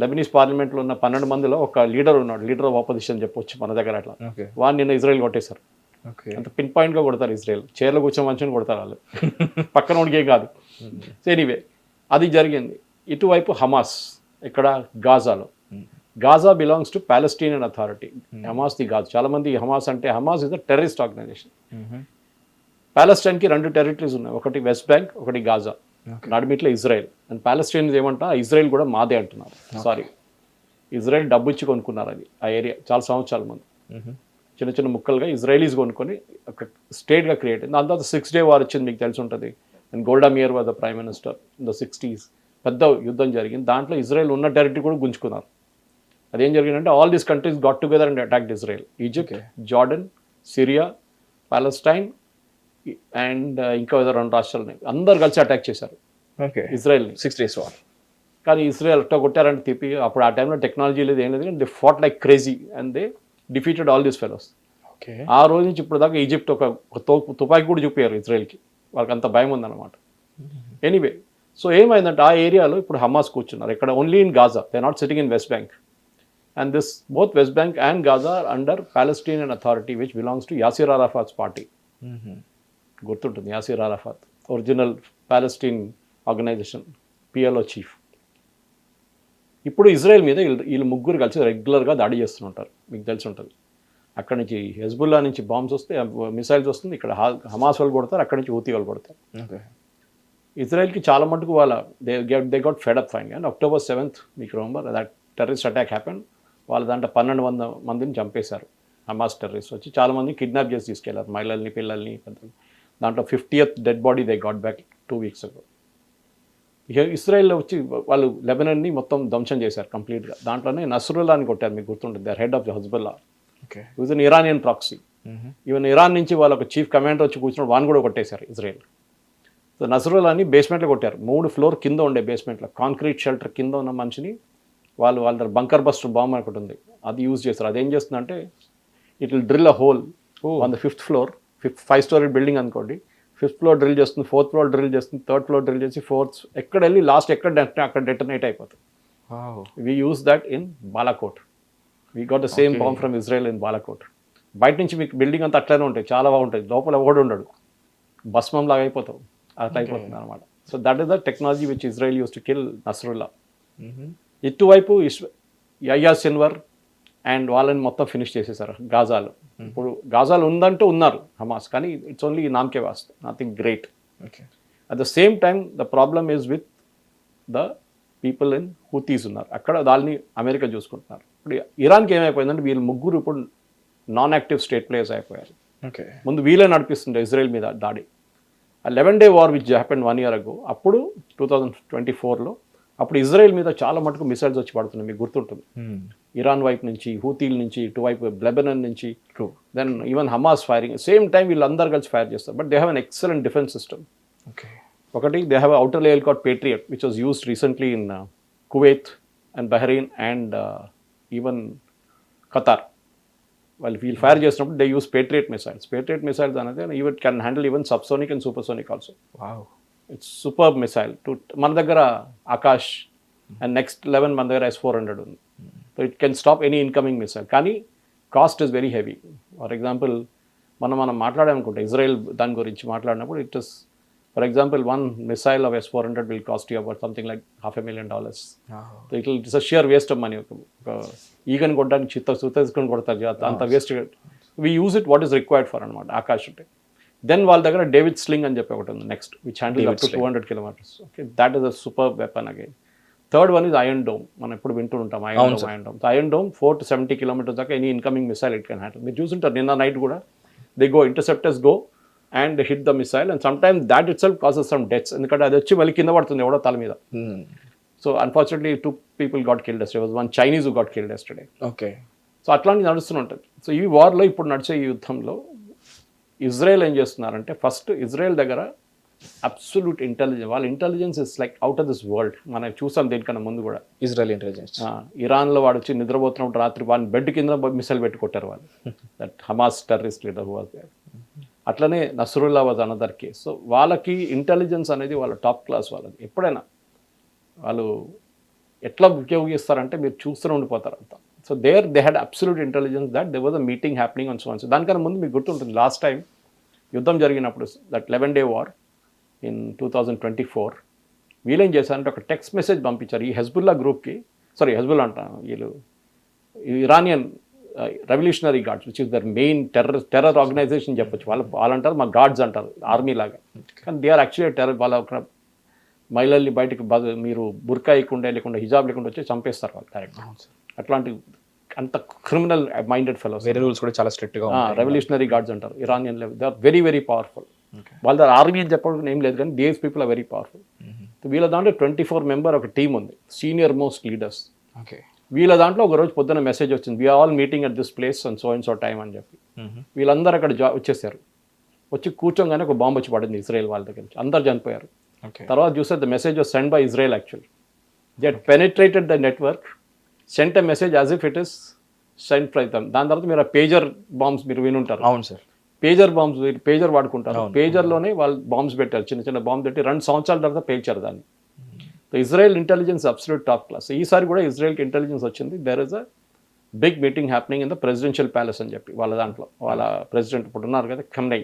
Lebanese పార్లమెంట్లో ఉన్న 12 మందిలో ఒక లీడర్ ఉన్నాడు, లీడర్ ఆఫ్ ఆపోజిషన్ చెప్పొచ్చు మన దగ్గర అట్లా. వాడిని నిన్న ఇజ్రాయెల్ కొట్టేశారు. అంత పిన్ పాయింట్గా కొడతారు ఇజ్రాయెల్. చైర్లో కూర్చొని మంచిని కొడతారు వాళ్ళు, పక్కన వాడికి ఏం కాదు. సో ఎనీవే అది జరిగింది. ఇటువైపు హమాస్, ఇక్కడ గాజాలో. Gaza belongs to Palestinian Authority. హమాస్ది కాదు. చాలామంది హమాస్ అంటే, Hamas is the terrorist organization. ప్యాలెస్టైన్కి 2 టెరిటరీస్ ఉన్నాయి, ఒకటి వెస్ట్ బ్యాంక్, ఒకటి గాజా. నడిమిట్లో ఇజ్రాయెల్. అండ్ ప్యాలెస్టైన్స్ ఏమంటా, ఇజ్రాయెల్ కూడా మాదే అంటున్నారు. సారీ, ఇజ్రాయెల్ డబ్బు ఇచ్చి కొనుక్కున్నారు అది, ఆ ఏరియా చాలా సంవత్సరాల ముందు. చిన్న చిన్న ముక్కలుగా ఇజ్రాయలీస్ కొనుక్కొని ఒక స్టేట్గా క్రియేట్ అయింది. దాని తర్వాత 6 డే వార్ వచ్చింది, మీకు తెలిసి ఉంటుంది. And Golda Meir was the prime minister in the 60s. పెద్ద యుద్ధం జరిగింది. దాంట్లో ఇజ్రాయెల్ ఉన్న టెరిటరీ కూడా గుంజుకున్నారు. అదేం జరిగిందంటే, all these countries got together and attacked Israel. Egypt, Jordan, Syria, Palestine and ఇంకా ఏదో 2 రాష్ట్రాలని అందరు కలిసి అటాక్ చేశారు ఇజ్రాయెల్ని. 6 days వార్. కానీ ఇజ్రాయెల్ అట్టా కొట్టారంటే తిప్పి, అప్పుడు ఆ టైంలో టెక్నాలజీ లేదు, ఏం లేదు, కానీ they fat like crazy and they defeated all these fellows. ఆ రోజు నుంచి ఇప్పుడు దాకా ఈజిప్ట్ ఒక తుపాకీ కూడా చూపారు ఇజ్రాయెల్కి, వాళ్ళకి అంత భయం ఉందన్నమాట. ఎనీవే, సో ఏమైందంటే ఆ ఏరియాలో ఇప్పుడు హమాస్ కూర్చున్నారు. ఇక్కడ only in Gaza, they not sitting in West Bank. And this both West Bank and Gaza are under Palestinian Authority which belongs to Yasser Arafat's party. గుర్తుంటుంది, Yasser Arafat original Palestine organization PLO chief. ఇప్పుడు Israel మీద వీళ్ళు ముగ్గురు కలిసి రెగ్యులర్గా దాడి చేస్తుంటారు, మీకు తెలిసి ఉంటుంది. అక్కడి నుంచి హెజ్బుల్లా నుంచి బాంబ్స్ వస్తే, మిసైల్స్ వస్తుంది, ఇక్కడ హమాస్ వాళ్ళు కొడతారు, అక్కడి నుంచి హూతీ వాళ్ళు కొడతారు. ఇజ్రాయెల్కి చాలా మటుకు వాళ్ళ they got fed up fine. And October 7th మీకు remember that terrorist attack happen. వాళ్ళ దాంట్లో 1200 మందిని చంపేశారు హమాస్ టెర్రరిస్ట్ వచ్చి. చాలామంది కిడ్నాప్ చేసి తీసుకెళ్లారు, మహిళల్ని, పిల్లల్ని, పెద్దలు. దాంట్లో 50th dead body they got back 2 weeks ago. ఇస్రాయెల్లో వచ్చి వాళ్ళు లెబనన్ని మొత్తం ధ్వంసం చేశారు కంప్లీట్గా. దాంట్లోనే నస్రుల్లాని కొట్టారు, మీకు గుర్తుంటుంది, their head of the Hezbollah. It an Iranian proxy. Even Iran నుంచి వాళ్ళ ఒక చీఫ్ కమాండర్ వచ్చి కూర్చున్నాడు, వాడిని కూడా కొట్టేశారు ఇజ్రాయెల్. సో నస్రుల్లాని బేస్మెంట్లో కొట్టారు, 3 floor కింద ఉండే బేస్మెంట్లో కాంక్రీట్ షెల్టర్ కింద ఉన్న మనిషిని వాళ్ళ దగ్గర బంకర్ బస్టర్ బాంబ్ అనుకుంటు ఉంది, అది యూజ్ చేస్తారు. అదేం చేస్తుందంటే, it will drill a whole on the 5th floor, 5-story building అనుకోండి. 5th floor డ్రిల్ చేస్తుంది, 4th floor డ్రిల్ చేస్తుంది, 3rd floor డ్రిల్ చేసి 4th ఎక్కడ వెళ్ళి లాస్ట్ ఎక్కడ అక్కడ డెటనేట్ అయిపోతుంది. We use that in Balakot. We got the same bomb from Israel in Balakot. బయట నుంచి మీకు బిల్డింగ్ అంతా అట్లనే ఉంటాయి, చాలా బాగుంటుంది, లోపల ఎవడు ఉండడు, భస్మం లాగా అయిపోతావు, అట్లా అయిపోతుంది అనమాట. So that is the technology which Israel use to kill Nasrallah. ఇటువైపు యహ్యా సిన్వర్ అండ్ వాళ్ళని మొత్తం ఫినిష్ చేసేసారు గాజాలో. ఇప్పుడు గాజాలో ఉందంటూ ఉన్నారు హమాస్, కానీ ఇట్స్ ఓన్లీ నామకే వాస్తు, nothing great. At the same time the problem is with the people in Houthis ఉన్నారు, అక్కడ దాన్ని అమెరికా చూసుకుంటున్నారు. ఇప్పుడు ఇరాన్కి ఏమైపోయిందంటే, వీళ్ళు ముగ్గురు ఇప్పుడు నాన్ యాక్టివ్ స్టేట్ ప్లేయర్స్ అయిపోయారు. ముందు వీళ్ళే నడిపిస్తుండే ఇజ్రాయెల్ మీద దాడి. ఆ 11 day war which happen 1 year ago, అప్పుడు 2024లో అప్పుడు ఇజ్రాయెల్ మీద చాలా మటుకు మిసైల్స్ వచ్చి పడుతున్నాయి, మీకు గుర్తుంటుంది. ఇరాన్ వైపు నుంచి, హూతీల నుంచి, ఇటువైపు లెబనాన్ నుంచి, then even Hamas firing same time వీళ్ళందరూ కలిసి ఫైర్ చేస్తారు. But they have an excellent defence system. ఒకటి they have outer layer called Patriot which was used recently in Kuwait and Bahrain and even Qatar. వీళ్ళు fire చేసినప్పుడు they use Patriot missiles. Patriot missiles అనేది even can handle even subsonic and supersonic also. It's super missile. మన దగ్గర Akash and next 11 మన దగ్గర S-400 ఉంది. So it can stop any incoming missile. కానీ cost is very heavy. For example మనం మాట్లాడాలనుకుంటే Israel దాని గురించి మాట్లాడినప్పుడు it is for example 1 missile of S-400 will cost you about something like $500,000. So it's a sheer waste of money. ఒక ఈగని కొట్టడానికి సుతేసుకొని కొడతారు, అంత waste. We use it what is required for అనమాట ఆకాష్ అంటే. దెన్ వాళ్ళ దగ్గర డేవిడ్ స్లింగ్ అని చెప్పి ఒకటి ఉంది next, which handle up to 200 kilometers. Okay, that is a super weapon again. Third one is Iron Dome. మనం ఎప్పుడు వింటూ ఉంటాం Iron Dome. Iron Dome 4 to 70 kilometers దాకా any incoming missile it can handle. మీరు చూసుంటారు నిన్న నైట్ కూడా they go, interceptors go and hit the missile, and sometimes that itself causes some deaths, ఎందుకంటే అది వచ్చి మళ్ళీ కింద పడుతుంది ఎవడో తల మీద. So unfortunately 2 people got killed yesterday. Was one Chinese who got killed yesterday. Okay, so అట్లాంటివి నడుస్తూనే ఉంటుంది. సో ఈ వార్లో ఇప్పుడు నడిచే ఈ యుద్ధంలో ఇజ్రాయెల్ ఏం చేస్తున్నారంటే, ఫస్ట్ ఇజ్రాయెల్ దగ్గర అబ్సల్యూట్ ఇంటెలిజెన్స్, వాళ్ళ intelligence is like out of this world. మనం చూసాం దీనికన్నా ముందు కూడా ఇజ్రాయెల్ ఇంటెలిజెన్స్. ఇరాన్లో వాడు వచ్చి నిద్రపోతున్నప్పుడు రాత్రి వాడిని బెడ్ కింద మిసైల్ పెట్టి కొట్టారు వాళ్ళు. That Hamas terrorist leader who was there. అట్లనే Nasrallah was another case. So వాళ్ళకి ఇంటెలిజెన్స్ అనేది వాళ్ళ టాప్ క్లాస్. వాళ్ళది ఎప్పుడైనా వాళ్ళు ఎట్లా ఉపయోగిస్తారంటే మీరు చూస్తూనే ఉండిపోతారు అంతా. So they had absolute intelligence that they was a meeting happening on so and so. దానికన్నా ముందు మీకు గుర్తుంటుంది లాస్ట్ టైం యుద్ధం జరిగినప్పుడు, దట్ 11-day వార్ ఇన్ 2024, వీళ్ళేం చేశారంటే ఒక టెక్స్ట్ మెసేజ్ పంపించారు ఈ హెజ్బుల్లా గ్రూప్కి. సారీ, హెజ్బుల్లా అంటాను, వీళ్ళు Iranian Revolutionary Guards which is their main terror organisation చెప్పొచ్చు. వాళ్ళంటారు మా గార్డ్స్ అంటారు, ఆర్మీ లాగా. కానీ దే ఆర్ యాక్చువల్లీ టెర్రర్. వాళ్ళ ఒక మహిళల్ని బయటకు మీరు బుర్కా లేకుండా హిజాబ్ లేకుండా వచ్చి చంపేస్తారు వాళ్ళు డైరెక్ట్. అట్లాంటి అంత క్రిమినల్ మైండెడ్ ఫెలోస్. వేరే రూల్స్ కూడా చాలా స్ట్రిక్ట్గా రెవల్యూషనరీ గార్డ్స్ అంటారు Iranian level. They are very very powerful. వాళ్ళ దగ్గర ఆర్మీ అని చెప్పడం ఏం లేదు, కానీ these people are very powerful. వీళ్ళ దాంట్లో 24 member ఒక టీం ఉంది, సీనియర్ మోస్ట్ లీడర్స్. ఓకే, వీళ్ళ దాంట్లో ఒక రోజు పొద్దున్న మెసేజ్ వచ్చింది, we're all meeting at this place and so time అని చెప్పి. వీళ్ళందరూ అక్కడ వచ్చేసారు. వచ్చి కూర్చోగానే ఒక బాంబు వచ్చి పడింది ఇజ్రాయెల్ వాళ్ళ దగ్గర నుంచి. అందరు చనిపోయారు. తర్వాత చూస్తే the message was send by Israel actually. They had penetrated the network, sent a message as if it is sent fry them. దాని తర్వాత మీరు ఆ పేజర్ బాంబ్స్ మీరు వినుంటారు. అవును సార్, పేజర్ బాంబ్స్, పేజర్ వాడుకుంటారు. పేజర్లోనే వాళ్ళు బాంబ్స్ పెట్టారు, చిన్న చిన్న బాంబు పెట్టి 2 సంవత్సరాల తర్వాత పేల్చారు దాన్ని. So Israel intelligence absolute top class. ఈసారి కూడా ఇజ్రాయెల్కి ఇంటెలిజెన్స్ వచ్చింది. There is a big meeting happening in the presidential palace అని చెప్పి వాళ్ళ దాంట్లో. వాళ్ళ ప్రెసిడెంట్ ఇప్పుడు ఉన్నారు కదా ఖమ్నై,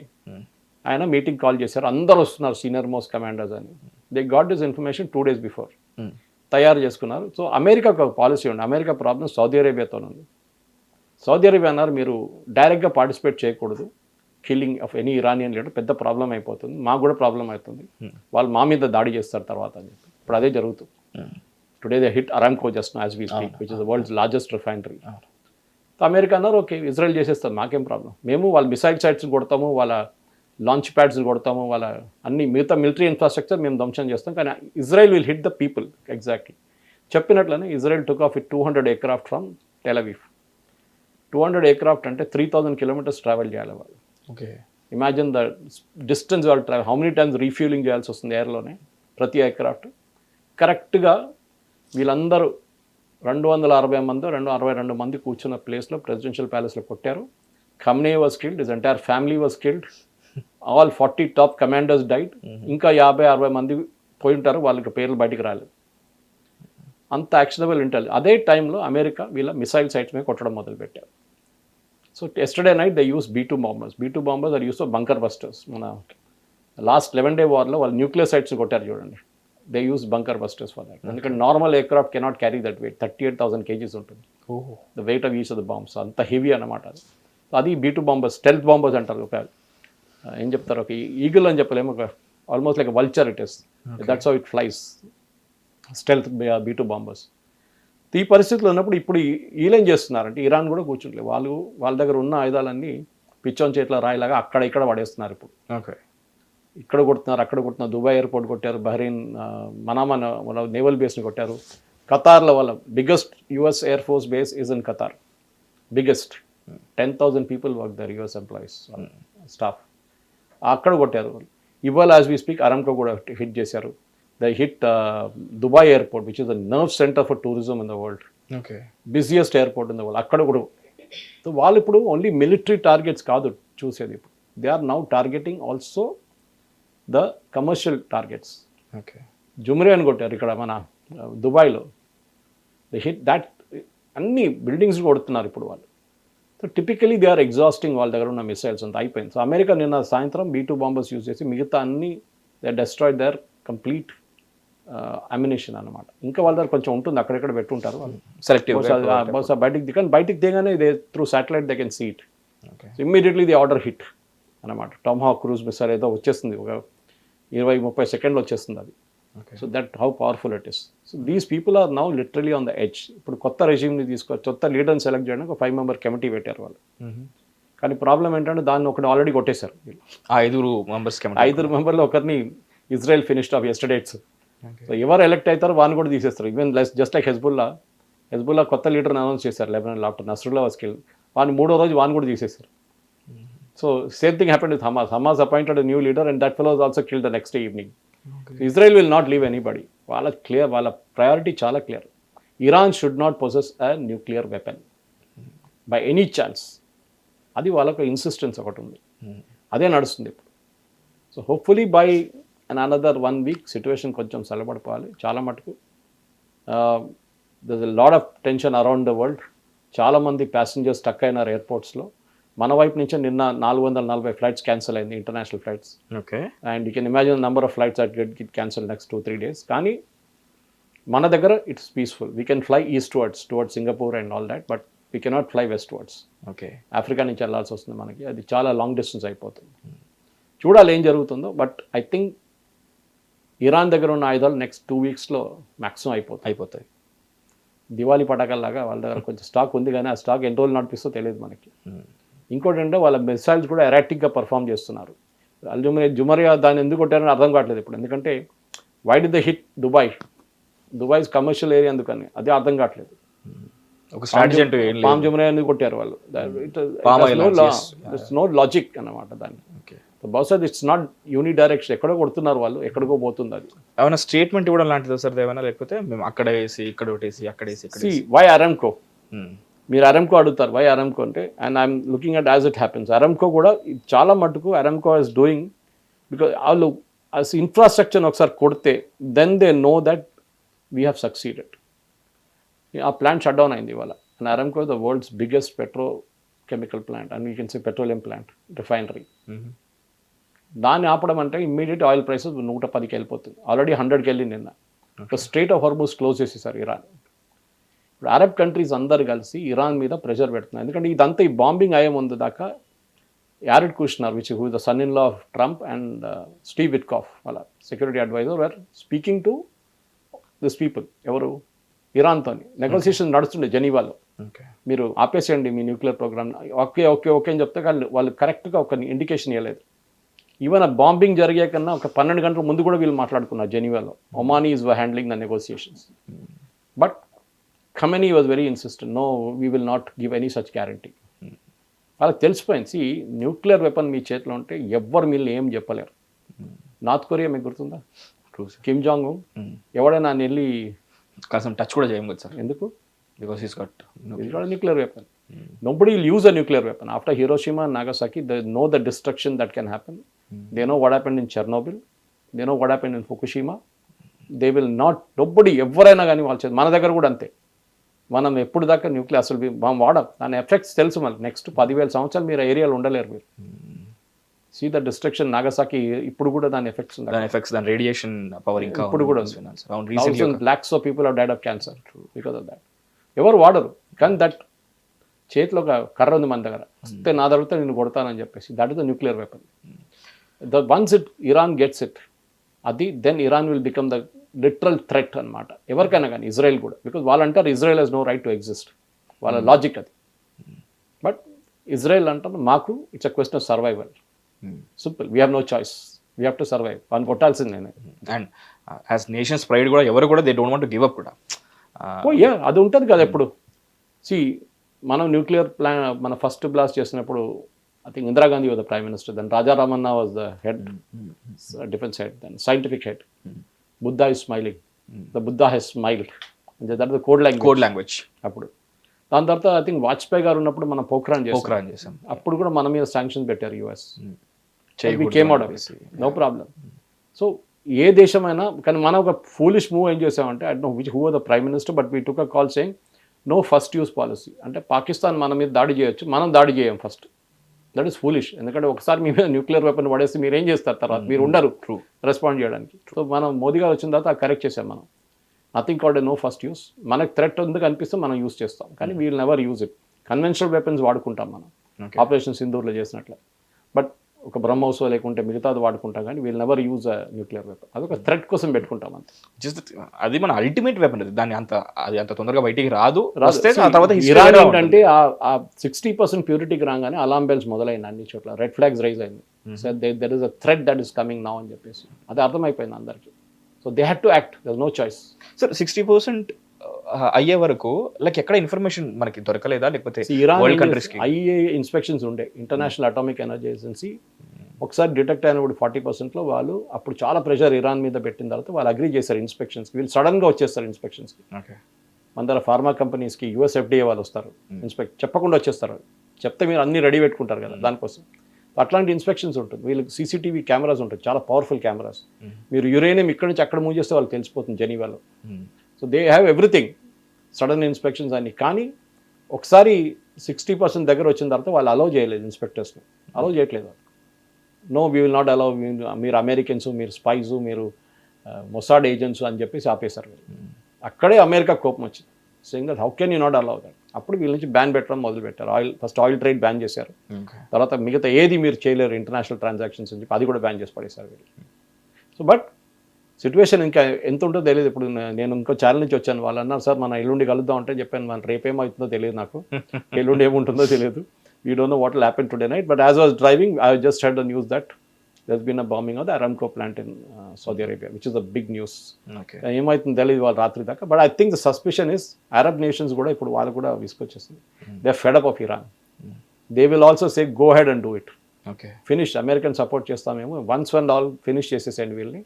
ఆయన మీటింగ్ కాల్ చేశారు. అందరూ వస్తున్నారు సీనియర్ మోస్ట్ కమాండర్స్ అని. They got this information 2 days before. తయారు చేసుకున్నారు. సో అమెరికాకు ఒక పాలసీ ఉంది. అమెరికా ప్రాబ్లం సౌదీ అరేబియాతో ఉంది. సౌదీ అరేబియా అన్నారు మీరు డైరెక్ట్గా పార్టిసిపేట్ చేయకూడదు killing of any Iranian leader, పెద్ద ప్రాబ్లం అయిపోతుంది, మాకు కూడా ప్రాబ్లం అవుతుంది, వాళ్ళు మా మీద దాడి చేస్తారు తర్వాత అని చెప్పి. ఇప్పుడు అదే జరుగుతుంది. Today they hit Aramco just as we speak, which is the world's largest refinery. So America అన్నారు ఓకే ఇజ్రాయెల్ చేసేస్తారు, మాకేం ప్రాబ్లం, మేము వాళ్ళ మిసైల్ సైట్స్ కొడతాము, వాళ్ళ లాంచ్ ప్యాడ్స్ కొడతాము, వాళ్ళ అన్ని మిగతా మిలిటరీ ఇన్ఫ్రాస్ట్రక్చర్ మేము ధ్వంసం చేస్తాం, కానీ Israel will hit the people. Exactly చెప్పినట్లనే Israel took off it 200 aircraft from Tel Aviv. 200 aircraft అంటే 3000 kilometers ట్రావెల్ చేయాలి వాళ్ళు. ఓకే, ఇమాజిన్ ద డిస్టెన్స్ వాళ్ళు travel, how many times refuelling చేయాల్సి వస్తుంది ఎయిర్లోనే ప్రతి ఎయిర్క్రాఫ్ట్. కరెక్ట్గా వీళ్ళందరూ 262 మంది కూర్చున్న ప్లేస్లో ప్రెసిడెన్షియల్ ప్యాలెస్లో కొట్టారు. Khamenei was killed, his entire family was killed, all 40 top commanders died. ఇంకా 50-60 మంది పోయి ఉంటారు, వాళ్ళకి పేర్లు బయటికి రాలేదు. అంత యాక్షనబుల్ ఇంటెలిజెన్స్. అదే టైంలో అమెరికా వీళ్ళ మిసైల్ సైట్స్ మీద కొట్టడం మొదలుపెట్టారు. So yesterday night they use B-2 bombers. B-2 bombers are use of bunker busters. మన లాస్ట్ 11-day వార్లో వాళ్ళు న్యూక్లియర్ సైట్స్ కొట్టారు చూడండి, they use bunker busters for that. ఎందుకంటే normal aircraft cannot carry that weight. 38,000 kgs ఉంటుంది the weight of each of the bombs. అంత heavy అన్నమాట అది. అది B-2 bombers, స్టెల్త్ బాంబర్స్ అంటారు. ఒక ఏం చెప్తారు, ఒక ఈగిల్ అని చెప్పలేము, ఒక almost like vulture it is. That's how it flies, stealth B-2 bombers. ఈ పరిస్థితులు ఉన్నప్పుడు ఇప్పుడు వీళ్ళేం చేస్తున్నారంటే ఇరాన్ కూడా కూర్చుంటలేదు. వాళ్ళ దగ్గర ఉన్న ఆయుధాలన్నీ పిచ్చోన్ చేతిలో రాయిలాగా అక్కడ ఇక్కడ పడేస్తున్నారు ఇప్పుడు. ఓకే, ఇక్కడ కొడుతున్నారు, అక్కడ కొడుతున్నారు, దుబాయ్ ఎయిర్పోర్ట్ కొట్టారు, బహ్రెయిన్ మనామా మన నేవల్ బేస్ని కొట్టారు, ఖతార్లో వాళ్ళ biggest US air force base is in Qatar, biggest 10,000 people work there, US employees staff, అక్కడ కొట్టారు వాళ్ళు. ఇవాళ యాజ్ వీ స్పీక్ అరామ్కో కూడా హిట్ చేశారు. The hit Dubai airport which is the nerve centre for tourism in the world, okay, busiest airport in the world, అక్కడ కూడా. So వాళ్ళు ఇప్పుడు ఓన్లీ మిలిటరీ టార్గెట్స్ కాదు చూసేది, ఇప్పుడు they are now targeting also the commercial targets. Okay, జుమ్రియాని కొట్టారు ఇక్కడ మన దుబాయ్లో, ద హిట్ దాట్, అన్ని బిల్డింగ్స్ కొడుతున్నారు ఇప్పుడు వాళ్ళు. So typically they are exhausting వాళ్ళ దగ్గర ఉన్న మిసైల్స్ అంతా అయిపోయింది. సో అమెరికా నిన్న సాయంత్రం B-2 బాంబర్స్ యూజ్ చేసి మిగతా అన్ని they destroyed their complete ammunition అనమాట. ఇంకా వాళ్ళ దగ్గర కొంచెం ఉంటుంది, అక్కడెక్కడ పెట్టుంటారు వాళ్ళు సెలెక్టివ్ బహుశా బయటికి, కానీ బయటికి దిగానే they through satellite they can see it. Okay, so immediately the order hit అనమాట. టామ్హాక్ క్రూజ్ మిసైల్ ఏదో వచ్చేస్తుంది, ఒక 20-30 సెకండ్లు వచ్చేస్తుంది అది. So that how powerful it is. So these people are now literally on the edge. ఇప్పుడు కొత్త రెజ్యూమ్ని కొత్త లీడర్ని సెలెక్ట్ చేయడానికి ఒక 5-member కమిటీ పెట్టారు వాళ్ళు. కానీ ప్రాబ్లం ఏంటంటే దాన్ని ఒకటి ఆల్రెడీ కొట్టేశారు. 5 మెంబర్లు ఒకరిని Israel finished of yesterday. So ఎవరు ఎలక్ట్ అవుతారో వాడిని కూడా తీసేస్తారు. ఈవెన్ జస్ట్ లైక్ హెజ్బుల్లా కొత్త లీడర్ని అనౌన్స్ చేశారు Lebanon after Nasrallah was killed. వాడిని 3వ రోజు వాడిని కూడా తీసేశారు. So same thing happened with Hamas. Hamas appointed new leader and that fellow was also killed the next day evening. Israel will not leave anybody. వాళ్ళ clear, వాళ్ళ priority చాలా clear. Iran should not possess a nuclear weapon by any chance. అది వాళ్ళకు insistence ఒకటి ఉంది, అదే నడుస్తుంది ఇప్పుడు. So hopefully by another 1 week situation కొంచెం చల్లబడిపోవాలి చాలా మటుకు. There is a lot of tension around the world. చాలామంది ప్యాసింజర్స్ స్టక్ అయినారు ఎయిర్పోర్ట్స్లో. మన వైపు నుంచి నిన్న 440 ఫ్లైట్స్ క్యాన్సిల్ అయింది, international flights. Okay, and you can imagine number of flights that get cancel next 2-3 days. కానీ మన దగ్గర it's peaceful. We can fly east towards Singapore and all that, but we cannot fly west towards. Okay, Africa నుంచి వెళ్ళాల్సి వస్తుంది మనకి. అది చాలా long distance అయిపోతుంది. చూడాలి ఏం జరుగుతుందో. బట్ ఐ థింక్ ఇరాన్ దగ్గర ఉన్న ఆయుధాలు నెక్స్ట్ 2 weeksలో మ్యాక్సిమం అయిపోతాయి. దివాళీ పటాకాల్లాగా వాళ్ళ దగ్గర కొంచెం స్టాక్ ఉంది, కానీ ఆ స్టాక్ ఎన్ని రోజులు నడిపిస్తో తెలియదు మనకి. ఇంకోటి అంటే వాళ్ళ మిసైల్స్ కూడా ఎరాటిక్గా పర్ఫామ్ చేస్తున్నారు. జుమరియా దాన్ని ఎందుకు కొట్టారని అర్థం కావట్లేదు ఇప్పుడు. ఎందుకంటే why did the hit Dubai's commercial area ఎందుకని అది అర్థం కావట్లేదు. ఒక స్ట్రాటజీ అంటూ పామ్ జుమరియా ఎందుకు కొట్టారు వాళ్ళు, నో లాజిక్ అన్నమాట దాన్ని. బహుశా ఇట్స్ నాట్ యూని డైరెక్షన్, ఎక్కడో కొడుతున్నారు వాళ్ళు, ఎక్కడికో పోతుంది అది. ఏమైనా స్టేట్మెంట్ ఇవ్వడం లాంటిది సార్ ఏమైనా, లేకపోతే మేము అక్కడ వేసి ఇక్కడ ఒకటేసి అక్కడ వేసి వై అరామ్కో, మీరు అరామ్కో అడుగుతారు వై అరామ్కో అంటే, and I'm looking at as it happens. Aramco కూడా చాలా మటుకు అరామ్కో ఇస్ డూయింగ్ బికాజ్ వాళ్ళు ఇన్ఫ్రాస్ట్రక్చర్ని ఒకసారి కొడితే then they know that we have succeeded. ఆ ప్లాంట్ షట్ డౌన్ అయింది ఇవాళ. And Aramco the world's biggest petrochemical plant and you can say petroleum plant, refinery. దాన్ని ఆపడం అంటే ఇమ్మీడియట్ ఆయిల్ ప్రైసెస్ 110కి వెళ్ళిపోతుంది. ఆల్రెడీ 100కి వెళ్ళింది నిన్న. స్ట్రైట్ ఆఫ్ హార్మూజ్ క్లోజ్ చేసేసారు ఇరాన్. ఇప్పుడు అరబ్ కంట్రీస్ అందరు కలిసి ఇరాన్ మీద ప్రెషర్ పెడుతున్నారు. ఎందుకంటే ఇదంతా ఈ బాంబింగ్ అయ్యే ముందు దాకా Jared Kushner which who the son in law of Trump and Steve Witkoff వాళ్ళ security adviser were speaking to this people. ఎవరు? ఇరాన్తో నెగోసియేషన్ నడుస్తుండే జెనీవాలో. మీరు ఆపేసేయండి మీ nuclear programme, okay okay okay అని చెప్తే వాళ్ళు కరెక్ట్గా ఒక ఇండికేషన్ ఇవ్వలేదు. ఈవెన్ ఆ బాంబింగ్ జరిగే కన్నా ఒక 12 గంటల ముందు కూడా వీళ్ళు మాట్లాడుకున్నారు జెనీవాలో. Omanis were handling the negotiations. But Khamenei was very insistent, no we will not give any such guarantee. వాళ్ళకి తెలిసిపోయింది, న్యూక్లియర్ వెపన్ మీ చేతిలో ఉంటే ఎవ్వరు మీరు ఏం చెప్పలేరు. నార్త్ కొరియా మీకు గుర్తుందా? కిమ్ జాంగ్ ఉన్ ఎవడైనా వెళ్ళి కాసం టచ్ కూడా చేయం కదా సార్. ఎందుకు? Because is got nuclear weapon. Nobody will use a nuclear weapon. After Hiroshima and Nagasaki, they know the destruction that can happen. They know what happened in Chernobyl. They know what happened in Fukushima. They will not, nobody, ఎవరైనా కానీ వాళ్ళు చేసి, మన దగ్గర కూడా అంతే. మనం ఎప్పుడు దాకా న్యూక్లియర్ అసలు మనం వాడం, దాని ఎఫెక్ట్స్ తెలుసు మనకి. నెక్స్ట్ 10,000 సంవత్సరాలు మీరు ఏరియాలో ఉండలేరు మీరు. సీ ద డిస్ట్రక్షన్ నాగసాకి, ఇప్పుడు కూడా దాని ఎఫెక్ట్స్ ఉన్నాయి. దాని ఎఫెక్ట్స్, దాని రేడియేషన్ పవర్ ఇంకా ఇప్పుడు కూడా lakhs of people have died of cancer because of that. ఎవరు వాడరు, కానీ దట్ చేతిలో ఒక కర్ర ఉంది మన దగ్గర, వస్తే నా దగ్గర నేను కొడతానని చెప్పేసి, that is the nuclear weapon. Once Iran gets it, అది then Iran will become the literal threat అనమాట ఎవరికైనా కానీ, ఇజ్రాయెల్ కూడా. బికాజ్ వాళ్ళు అంటారు Israel has no right to exist, వాళ్ళ లాజిక్ అది. బట్ ఇజ్రాయెల్ అంటారు మాకు it's a question of survival, simple, we have no choice. We have to survive, వాళ్ళని కొట్టాల్సిందే. అండ్ యాజ్ నేషన్స్ ప్రైడ్ కూడా ఎవరు కూడా they don't want to give up కూడా. అది ఉంటుంది కదా ఎప్పుడు. సి మనం న్యూక్లియర్ ప్లాన్ మన ఫస్ట్ బ్లాస్ట్ చేసినప్పుడు I think Indira Gandhi was the prime minister, then Raja Ramanna was the head, defence head, then scientific head. Buddha is smiling, the Buddha has smiled, that the code language అప్పుడు. దాని తర్వాత ఐ థింక్ వాజ్పేయి గారు ఉన్నప్పుడు మనం పోఖ్రాన్ చేసాం, అప్పుడు కూడా మన మీద శాంక్షన్స్ పెట్టారు US. Came out of it, no problem. So ఏ దేశమైనా, కానీ మనం ఒక ఫూలిష్ మూవ్ ఏం చేసామంటే, I don't know which who the prime minister, but we took a call saying no first use policy. అంటే పాకిస్తాన్ మన మీద దాడి చేయొచ్చు, మనం దాడి చేయం ఫస్ట్. That is foolish. ఎందుకంటే ఒకసారి మీ మీద న్యూక్లియర్ వెపన్ పడేసి మీరు ఏం చేస్తారు తర్వాత, మీరు ఉండరు రెస్పాండ్ చేయడానికి. సో మనం మోదీ గారు వచ్చిన తర్వాత కరెక్ట్ చేసాం మనం. Nothing called no first use. మనకు థ్రెట్ ఎందుకు అనిపిస్తే మనం యూస్ చేస్తాం, కానీ we'll never use it. Conventional weapons వాడుకుంటాం మనం, ఆపరేషన్ సింధూర్లో చేసినట్లే. బట్ ఒక బ్రహ్మోస్ లేకుంటే మిగతాది వాడుకుంటాం, కానీ we'll never use a nuclear weapon. అదొక థ్రెట్ కోసం పెట్టుకుంటాం అంతే. జస్ట్ అది మన అల్టిమేట్ వెపన్, అది దాన్ని అంత తొందరగా బయటికి రాదు. ఇరాన్ ఏంటంటే ఆ 60% ప్యూరిటీకి రాగానే అలాం బెల్స్ మొదలైంది అన్ని చోట్ల, రెడ్ ఫ్లాగ్స్ రైజ్ అయింది. So there is a threat that is coming now అని చెప్పేసి అది అర్థమైపోయింది అందరికీ. So they had to act, there no choice. Sir 60% అయ్యే వరకు లైక్ ఎక్కడ ఇన్ఫర్మేషన్ మనకి దొరకలేదా, లేకపోతే ఇరాన్ కంట్రీస్కి ఐఏ ఇన్స్పెక్షన్స్ ఉండే, ఇంటర్నేషనల్ అటామిక్ ఎనర్జీ ఏజెన్సీ. ఒకసారి డిటెక్ట్ అయినప్పుడు 40%లో వాళ్ళు అప్పుడు చాలా ప్రెషర్ ఇరాన్ మీద పెట్టిన తర్వాత వాళ్ళు అగ్రీ చేశారు ఇన్స్పెక్షన్స్కి. వీళ్ళు సడన్గా వచ్చేస్తారు ఇన్స్పెక్షన్స్కి. మన దగ్గర ఫార్మా కంపెనీస్కి యూఎస్ FDA వాళ్ళు వస్తారు చెప్పకుండా వచ్చేస్తారు. చెప్తే మీరు అన్ని రెడీ పెట్టుకుంటారు కదా దానికోసం. అట్లాంటి ఇన్స్పెక్షన్స్ ఉంటుంది. వీళ్ళకి CCTV కెమెరాస్ ఉంటాయి, చాలా పవర్ఫుల్ కెమెరాస్. మీరు యురేనియం ఇక్కడ నుంచి అక్కడ మూవ్ చేస్తే వాళ్ళకి తెలిసిపోతుంది జెనీవాలో. So they have everything, sudden inspections అన్ని. కానీ ఒకసారి 60% దగ్గర వచ్చిన తర్వాత వాళ్ళు అలౌ చేయలేదు, ఇన్స్పెక్టర్స్ని అలౌ చేయట్లేదు. No we will not allow, మీరు అమెరికన్స్, మీరు స్పైస్, మీరు మొసాడ్ ఏజెంట్స్ అని చెప్పేసి ఆపేశారు. అక్కడే అమెరికా కోపం వచ్చింది, saying that how can you not allow that. అప్పుడు వీళ్ళ నుంచి బ్యాన్ పెట్టడం మొదలుపెట్టారు. ఫస్ట్ ఆయిల్ ట్రేడ్ బ్యాన్ చేశారు, తర్వాత మిగతా ఏది మీరు చేయలేరు ఇంటర్నేషనల్ ట్రాన్సాక్షన్స్ అని చెప్పి అది కూడా బ్యాన్ చేసి పడేశారు వీళ్ళు. సో బట్ సిచ్యువేషన్ ఇంకా ఎంత ఉంటుందో తెలియదు. ఇప్పుడు నేను ఇంకో ఛానల్ నుంచి వచ్చాను, వాళ్ళు అన్నారు సార్ మన ఎల్లుండి కలుద్దాం అంటే చెప్పాను, మన రేపేమవుతుందో తెలియదు, నాకు ఎల్లుండి ఏముంటుందో తెలియదు. We don't know what will happen today night, but as I was driving, I just heard the news that there's been a bombing of the Aramco plant in Saudi Arabia, which is a big news. ఏమైతుందో తెలియదు వాళ్ళు రాత్రి దాకా. But I think the suspicion is Arab nations కూడా ఇప్పుడు వాళ్ళు కూడా విసుకొచ్చేస్తుంది. They are fed up of Iran. They will also say go head and do it, finish. American support చేస్తామేమో, వన్స్ అండ్ ఆల్ ఫినిష్ చేసేసేయండి వీళ్ళని.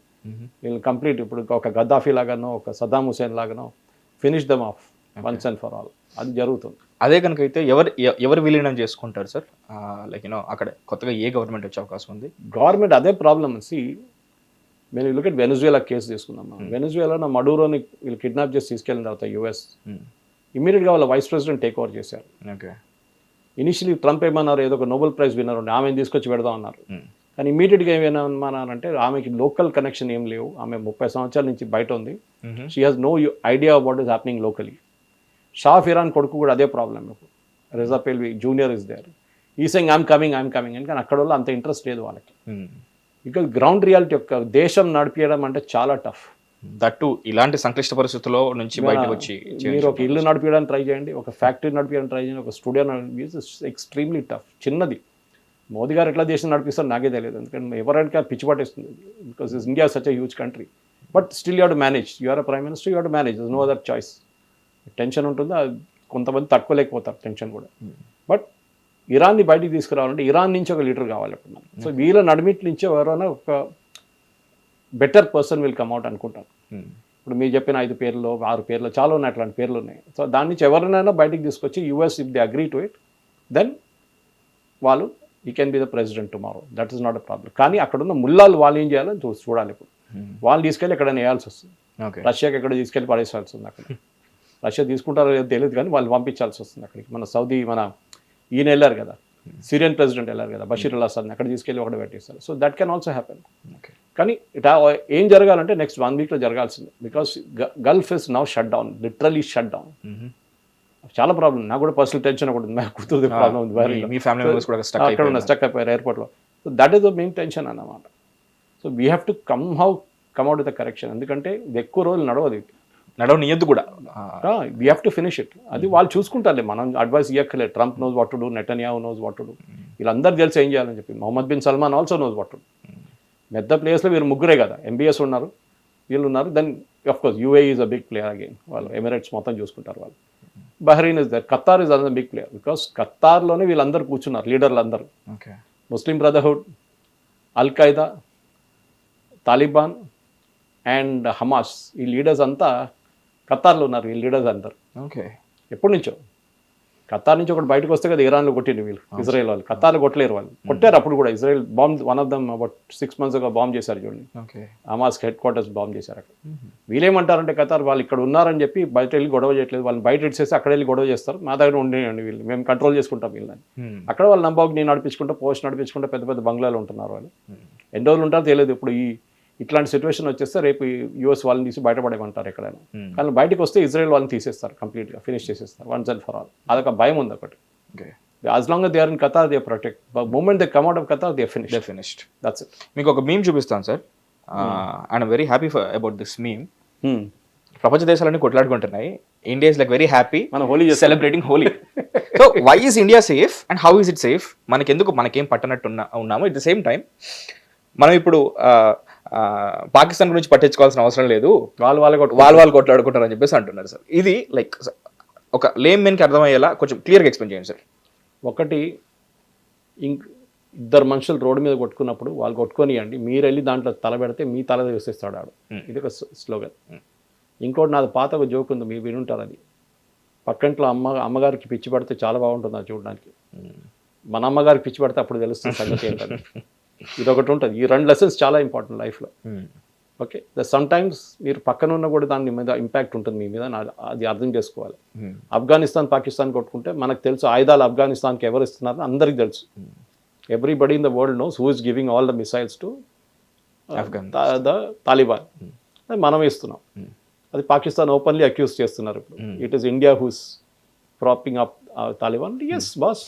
వీళ్ళని కంప్లీట్ ఇప్పుడు ఒక గద్దాఫీ లాగానో ఒక సద్దాం హుసేన్ లాగానో finish them off once and for all. అది జరుగుతుంది. అదే కనుక అయితే ఎవరు విలీనం చేసుకుంటారు సార్? లైక్ అక్కడ కొత్తగా ఏ గవర్నమెంట్ వచ్చే అవకాశం ఉంది? గవర్నమెంట్ అదే ప్రాబ్లమ్. మేము లుక్ ఎట్ వెనజువేలా కేసు తీసుకుందాం. వెనజువేలా మడూరోని వీళ్ళు కిడ్నాప్ చేసి తీసుకెళ్ళిన తర్వాత యూఎస్ ఇమీడియట్గా వాళ్ళ వైస్ ప్రెసిడెంట్ టేక్ ఓవర్ చేశారు. ఇనిషియలీ ట్రంప్ ఏమన్నారు, ఏదో ఒక నోబెల్ ప్రైజ్ విన్నర్ ఉండే ఆమెను తీసుకొచ్చి పెడదాం అన్నారు. కానీ ఇమీడియట్గా ఏమన్నారంటే ఆమెకి లోకల్ కనెక్షన్ ఏం లేవు, ఆమె 30 సంవత్సరాల నుంచి బయట ఉంది. She has no idea what is happening locally. Shah of Iran కొడుకు కూడా అదే ప్రాబ్లం. ఇప్పుడు Reza Pahlavi junior is there, ఈ సెయింగ్ ఐఎమ్ కమింగ్ అని. కానీ అక్కడ వల్ల అంత ఇంట్రెస్ట్ లేదు వాళ్ళకి. బికాజ్ గ్రౌండ్ రియాలిటీ యొక్క దేశం నడిపించడం అంటే చాలా టఫ్. దట్టు ఇలాంటి సంక్లిష్ట పరిస్థితుల్లో నుంచి బయటకు వచ్చి మీరు ఒక ఇల్లు నడిపించడానికి ట్రై చేయండి, ఒక ఫ్యాక్టరీ నడిపించడానికి ట్రై చేయండి, ఒక స్టూడియో ఎక్స్ట్రీమ్లీ టఫ్. చిన్నది. మోదీ గారు ఎట్లా దేశం నడిపిస్తారో నాకే తెలియదు, ఎందుకంటే ఎవరైనా పిచ్చి పట్టేస్తుంది. Because India such a huge country. But still you have to manage. You are a prime minister, you have to manage, no other choice. Tension ఉంటుందో కొంతమంది తట్టుకోలేకపోతారు టెన్షన్ కూడా. బట్ ఇరాన్ని బయటికి తీసుకురావాలంటే ఇరాన్ నుంచి ఒక లీడర్ కావాలి ఇప్పుడు మనం. సో వీళ్ళ నడిమిట్ నుంచి ఎవరైనా ఒక బెటర్ పర్సన్ విల్ కమ్అట్ అనుకుంటాను. ఇప్పుడు మీరు చెప్పిన 5 పేర్లు 6 పేర్లు చాలా ఉన్నాయి, అట్లాంటి పేర్లు ఉన్నాయి. సో దాని నుంచి ఎవరినైనా బయటికి తీసుకొచ్చి US if they agree to it then వాళ్ళు ఈ can be the president tomorrow. That is not a problem. కానీ అక్కడ ఉన్న ముల్లాలు వాళ్ళు ఏం చేయాలని చూడాలి. ఇప్పుడు వాళ్ళు తీసుకెళ్ళి ఎక్కడైనా వేయాల్సి వస్తుంది. రష్యాకి ఎక్కడ తీసుకెళ్ళి పడేసాల్సి వస్తుంది. అక్కడ రష్యా తీసుకుంటారో లేదో తెలియదు, కానీ వాళ్ళు పంపించాల్సి వస్తుంది అక్కడికి. మన సౌదీ ఈయన వెళ్ళారు కదా, సిరియన్ ప్రెసిడెంట్ వెళ్ళారు కదా, బషీర్ అల్ అసాద్ని అక్కడ తీసుకెళ్ళి ఒకటి పెట్టేస్తారు. So that can also happen. కానీ ఏం జరగాలంటే నెక్స్ట్ 1 వీక్లో జరగాల్సిందే. Because Gulf is now shut down, literally shut down. చాలా ప్రాబ్లం. నాకు కూడా పర్సనల్ టెన్షన్ ఒకటి ఉంది, కూతురు ప్రాబ్లం ఉంది, అక్కడ ఉన్న స్టక్ అయిపోయారు ఎయిర్పోర్ట్లో. So that is the main tension అన్నమాట. So we have to come out with the correction. ఎందుకంటే ఇది ఎక్కువ రోజులు నడవనియద్దు కూడా. We have to finish it. అది వాళ్ళు చూసుకుంటారులే, మనం అడ్వైస్ ఇవ్వక్కర్లేదు. Trump knows what to do, Netanyahu knows what to do, వీళ్ళందరూ తెలిసి ఏం చేయాలని చెప్పి. Mohammed bin Salman also knows what to do. పెద్ద ప్లేయర్స్లో వీళ్ళు ముగ్గురే కదా, ఎంబీఎస్ ఉన్నారు, వీళ్ళు ఉన్నారు. Then of course UAE is a big player again, వాళ్ళు ఎమిరేట్స్ మొత్తం చూసుకుంటారు వాళ్ళు. Bahrain is there, Qatar is another big player because ఖతార్లోనే వీళ్ళందరూ కూర్చున్నారు లీడర్లు అందరూ. Muslim Brotherhood, Al Qaeda, Taliban and Hamas, ఈ లీడర్స్ అంతా ఖతార్లో ఉన్నారు. ఈ లీడర్స్ అందరు ఎప్పటి నుంచో. ఖతార్ నుంచి ఒకటి బయటకు వస్తే కదా ఇరాన్లో కొట్టిండు వీళ్ళు, ఇజ్రాయెల్ వాళ్ళు. ఖతార్లో కొట్టలేరు వాళ్ళు, కొట్టారు అప్పుడు కూడా. Israel bomb, one of them about 6 months bomb చేశారు చూడండి, హమాస్ హెడ్ క్వార్టర్స్ బాంబ్ చేశారు అక్కడ. వీళ్ళేమంటారంటే ఖతార్ వాళ్ళు ఇక్కడ ఉన్నారని చెప్పి బయట వెళ్ళి గొడవ చేయట్లేదు, వాళ్ళని బయట ఇచ్చేసి అక్కడ వెళ్ళి గొడవ చేస్తారు, మా దగ్గర ఉండేయండి వీళ్ళు, మేము కంట్రోల్ చేసుకుంటాం వీళ్ళని. అక్కడ వాళ్ళు నంబాగ్ని నడిపించుకుంటా, పోస్ట్ నడిపించుకుంటా పెద్ద పెద్ద బంగ్లాలు ఉంటున్నారు వాళ్ళు. ఎన్ని రోజులు ఉంటారో తెలియదు. ఇప్పుడు ఇట్లాంటి సిచ్యువేషన్ వచ్చేస్తే రేపు యూఎస్ వాళ్ళని తీసి బయటపడేమంటారు ఎక్కడైనా. కానీ బయటకు వస్తే ఇజ్రాయెల్ వాళ్ళని తీసేస్తారు, కంప్లీట్గా ఫినిష్ చేసేస్తారు వన్స్ అండ్ ఫర్ ఆల్. అదొక భయం ఉంది ఒకటి. As long they are in Qatar they protect, but moment they come out of Qatar they finished. That's it. మీకు ఒక మీమ్ చూపిస్తాను sir, and very happy about this meme. ప్రపంచ దేశాలన్నీ కొట్లాడుకుంటున్నాయి, India is like very happy, మన Holi celebrating Holi. So why is India safe and how is it safe? మనకెందుకు, మనకేం పట్టనట్టు ఉన్నాము. ఎట్ ద సేమ్ టైం మనం ఇప్పుడు పాకిస్తాన్ గురించి పట్టించుకోవాల్సిన అవసరం లేదు, వాళ్ళు కొట్లాడుకుంటారని చెప్పేసి అంటున్నారు సార్. ఇది లైక్ ఒక లేమ్ మెన్కి అర్థమయ్యేలా కొంచెం క్లియర్గా ఎక్స్ప్లెయిన్ చేయండి సార్. ఒకటి, ఇద్దరు మనుషులు రోడ్డు మీద కొట్టుకున్నప్పుడు వాళ్ళు కొట్టుకొనియండి, మీరు వెళ్ళి దాంట్లో తల పెడితే మీ తల వేసేస్తాడు ఆడు. ఇది ఒక స్లోగన్. ఇంకోటి నాది పాత ఒక జోక్ ఉంది, మీరు వినుంటారు. అది పక్కంట్లో అమ్మగారికి పిచ్చి పడితే చాలా బాగుంటుంది అది చూడడానికి. మన అమ్మగారికి పిచ్చి పడితే అప్పుడు తెలుస్తుంది సంగతి ఏంటని. ఇది ఒకటి ఉంటుంది. ఈ 2 lessons చాలా ఇంపార్టెంట్ లైఫ్లో. ఓకే, సమ్ టైమ్స్ మీరు పక్కన ఉన్న కూడా దాని మీద ఇంపాక్ట్ ఉంటుంది మీ మీద, అది అర్థం చేసుకోవాలి. ఆఫ్ఘనిస్తాన్ పాకిస్తాన్ కొట్టుకుంటే మనకు తెలుసు ఆయుధాలు ఆఫ్ఘనిస్తాన్కి ఎవరు ఇస్తున్నారని అందరికీ తెలుసు. Everybody in the world knows who is giving all the missiles to the Taliban. మనం ఇస్తున్నాం. అది పాకిస్తాన్ ఓపెన్లీ అక్యూజ్ చేస్తున్నారు ఇప్పుడు. It is India who's propping up Taliban. Yes boss,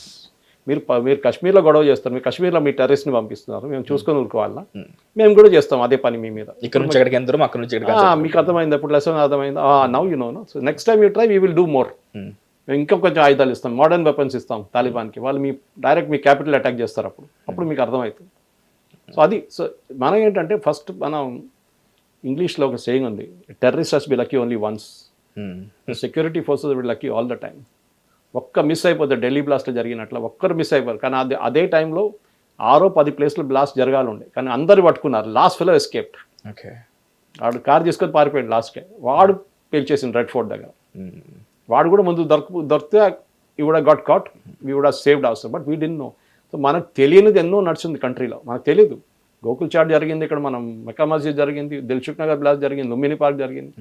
మీరు కాశ్మీర్లో గొడవ చేస్తారు, మీరు కాశ్మీర్లో మీ టెర్రరిస్ట్ని పంపిస్తున్నారు, మేము చూసుకొని ఊరుకోవాలా? మేము కూడా చేస్తాం అదే పని మీ మీద. ఇక్కడ నుంచి ఎక్కడికి ఎందరో, అక్కడ నుంచి మీకు అర్థమైంది అప్పుడు, లెసన్ అర్థమైందా? Now you know. So next time you try, we will do more. మేము ఇంకా కొంచెం ఆయుధాలు ఇస్తాం, మోడర్న్ వెపన్స్ ఇస్తాం తాలిబాన్కి. వాళ్ళు మీ డైరెక్ట్ మీ క్యాపిటల్ అటాక్ చేస్తారు, అప్పుడు మీకు అర్థమవుతుంది. సో అది. సో మనం ఏంటంటే ఫస్ట్ మనం ఇంగ్లీష్లో ఒక సేయింగ్ ఉంది, terrorist has B lucky only once, security forces B lucky all the time. ఒక్క మిస్ అయిపోతుంది, ఢిల్లీ బ్లాస్ట్లో జరిగినట్లు ఒక్కరు మిస్ అయిపోరు. కానీ అదే టైంలో 6-10 ప్లేస్లో బ్లాస్ట్ జరగాలి ఉండే, కానీ అందరు పట్టుకున్నారు. Last fellow escaped. వాడు కార్ తీసుకొని పారిపోయాడు లాస్ట్కే, వాడు పేల్చేసింది రెడ్ ఫోర్ట్ దగ్గర. వాడు కూడా ముందు దొరికితే ఈ would got caught, we would saved అవసరం, but we did no. So మనకు తెలియనిది ఎన్నో నడుస్తుంది కంట్రీలో, మనకు తెలియదు. గోకుల్ చాట్ జరిగింది ఇక్కడ, మనం మెక్కా మస్జిద్ జరిగింది, దిల్సుఖ్ నగర్ బ్లాస్ట్ జరిగింది, లుంబిని పార్క్ జరిగింది.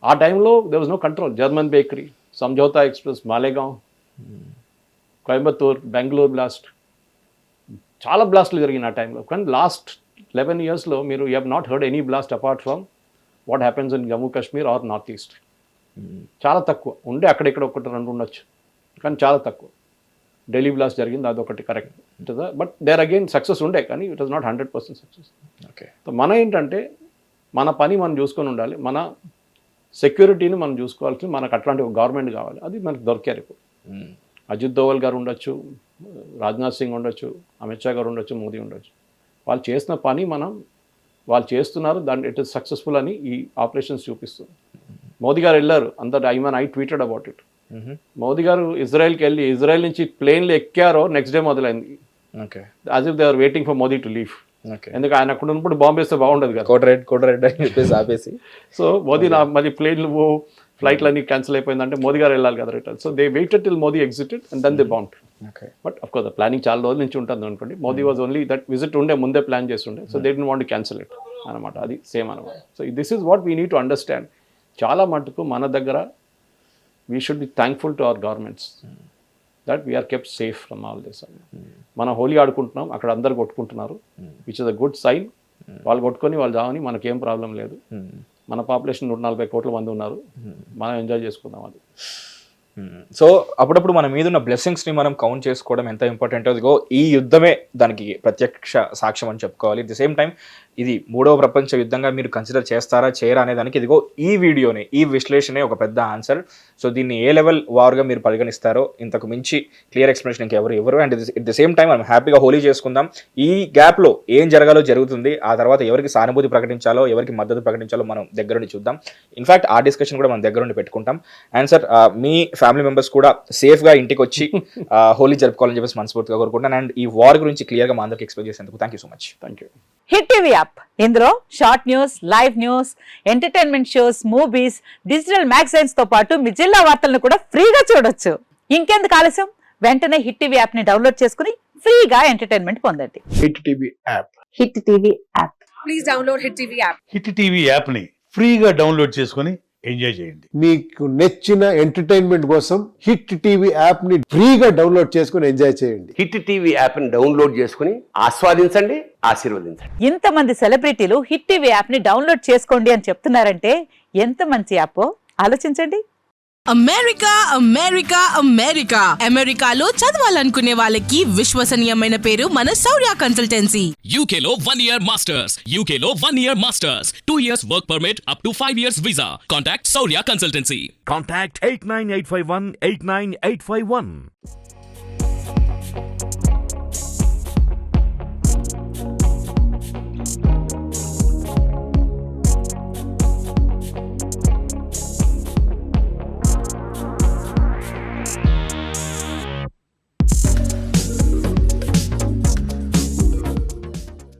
ఆ టైంలో there was no control. German bakery, Samjhauta Express, Malegaon, Coimbatore, Bengaluru blast, చాలా బ్లాస్ట్లు జరిగిన ఆ టైంలో. కానీ లాస్ట్ 11 yearsలో మీరు you have not heard any blast apart from what happens in Jammu Kashmir or North East. చాలా తక్కువ ఉండే, అక్కడెక్కడ 1-2 ఉండొచ్చు, కానీ చాలా తక్కువ. ఢిల్లీ బ్లాస్ట్ జరిగింది, అదొకటి correct. But there again success ఉండే, కానీ it was not 100% success. Okay, so మన ఏంటంటే మన పని మనం చూసుకొని ఉండాలి, మన సెక్యూరిటీని మనం చూసుకోవాల్సి, మనకు అట్లాంటి ఒక గవర్నమెంట్ కావాలి. అది మనకు దొరికారు ఇప్పుడు. అజిత్ దోవల్ గారు ఉండొచ్చు, రాజ్నాథ్ సింగ్ ఉండొచ్చు, అమిత్ షా గారు ఉండొచ్చు, మోదీ ఉండొచ్చు. వాళ్ళు చేసిన పని వాళ్ళు చేస్తున్నారు, దాని ఇట్ ఇస్ సక్సెస్ఫుల్ అని ఈ ఆపరేషన్స్ చూపిస్తుంది. మోదీ గారు వెళ్ళారు, I tweeted about it. Modi గారు ఇజ్రాయెల్కి వెళ్ళి, ఇజ్రాయెల్ నుంచి ప్లేన్లు ఎక్కారో నెక్స్ట్ డే మొదలైంది. As if they are waiting for Modi to leave. ఎందుకు ఆయన అక్కడ ఉన్నప్పుడు బాంబు వేస్తే బాగుండదు కదా, కోట రెడ్ అని చెప్పేసి ఆపేసి. సో మోదీ మరి ప్లేన్లు ఫ్లైట్లు అన్ని క్యాన్సిల్ అయిపోయిందంటే మోదీ గారు వెళ్ళాలి కదా return. So they waited till Modi exited and then they bound. But of course planning చాలా రోజుల నుంచి ఉంటుంది అనుకోండి. Modi was only that visit ఉండే, ముందే ప్లాన్ చేస్తుండే. So they don't want to cancel it అనమాట. అది సేమ్ అనమాట. So this is what we need to understand. చాలా మటుకు మన దగ్గర we should be thankful to our governments that we are kept safe from all this. మనం హోలీ ఆడుకుంటున్నాం, అక్కడ అందరు కొట్టుకుంటున్నారు, which is a good sign. వాళ్ళు కొట్టుకొని వాళ్ళు చావని మనకేం ప్రాబ్లం లేదు. మన పాపులేషన్ 140 కోట్ల మంది ఉన్నారు, మనం ఎంజాయ్ చేసుకుందాం. అది సో అప్పుడప్పుడు మన మీద ఉన్న బ్లెస్సింగ్స్ని మనం కౌంట్ చేసుకోవడం ఎంత ఇంపార్టెంట్ అదిగో ఈ యుద్ధమే దానికి ప్రత్యక్ష సాక్ష్యం అని చెప్పుకోవాలి. అట్ ది సేమ్ టైం ఇది 3వ ప్రపంచ యుద్ధంగా మీరు కన్సిడర్ చేస్తారా చేయరా అనే దానికి ఇదిగో ఈ వీడియోని, ఈ విశ్లేషణే ఒక పెద్ద ఆన్సర్. సో దీన్ని ఏ లెవెల్ వార్గా మీరు పరిగణిస్తారో ఇంతకు మించి క్లియర్ ఎక్స్ప్లెనేషన్ ఇంకెవరు ఇవ్వరు. And at the same time మనం హ్యాపీగా హోలీ చేసుకుందాం. ఈ గ్యాప్లో ఏం జరగాలో జరుగుతుంది, ఆ తర్వాత ఎవరికి సానుభూతి ప్రకటించాలో ఎవరికి మద్దతు ప్రకటించాలో మనం దగ్గరుండి చూద్దాం. ఇన్ఫాక్ట్ ఆ డిస్కషన్ కూడా మనం దగ్గరుండి పెట్టుకుంటాం. And sir me family members కూడా సేఫ్గా ఇంటికి వచ్చి హోలీ జరుపుకోవాలని చెప్పేసి మనస్ఫూర్తిగా కోరుకుంటాను. అండ్ ఈ వార్ గురించి క్లియర్గా మా అందరికి ఎక్స్ప్లెయిన్ చేసేందుకు thank you so much. Thank you. Hit TV app, ఇందులో short news, live news, entertainment shows, movies, digital magazines తో పాటు మీ జిల్లా వార్తలను కూడా ఫ్రీగా చూడొచ్చు. ఇంకెందుకు ఆలస్యం, వెంటనే హిట్ టీవీ యాప్ ని డౌన్లోడ్ చేసుకుని ఫ్రీగా ఎంటర్టైన్మెంట్ పొందండి. Hit TV app. Hit TV app. Please download hit TV app. Hit TV యాప్ని ఫ్రీగా డౌన్లోడ్ చేసుకొని ఎంజాయ్ చేయండి. మీకు నచ్చిన ఎంటర్టైన్మెంట్ కోసం హిట్ టీవీ యాప్ ని ఫ్రీగా డౌన్లోడ్ చేసుకుని ఎంజాయ్ చేయండి. హిట్ టీవీ యాప్ని డౌన్లోడ్ చేసుకుని ఆస్వాదించండి, ఆశీర్వదించండి. ఇంతమంది సెలబ్రిటీలు హిట్ టీవీ యాప్ ని డౌన్లోడ్ చేసుకోండి అని చెప్తున్నారంటే ఎంత మంచి యాప్ ఆలోచించండి. అమెరికా అమెరికా అమెరికా అమెరికాలో చదవాలనుకునే వాళ్ళకి విశ్వసనీయమైన పేరు మన శౌర్య కన్సల్టెన్సీ. UK లో 1 year masters, UK లో 1 year masters, 2 years work permit up to 5 years visa. Contact Saurya Consultancy. Contact 89851 89851.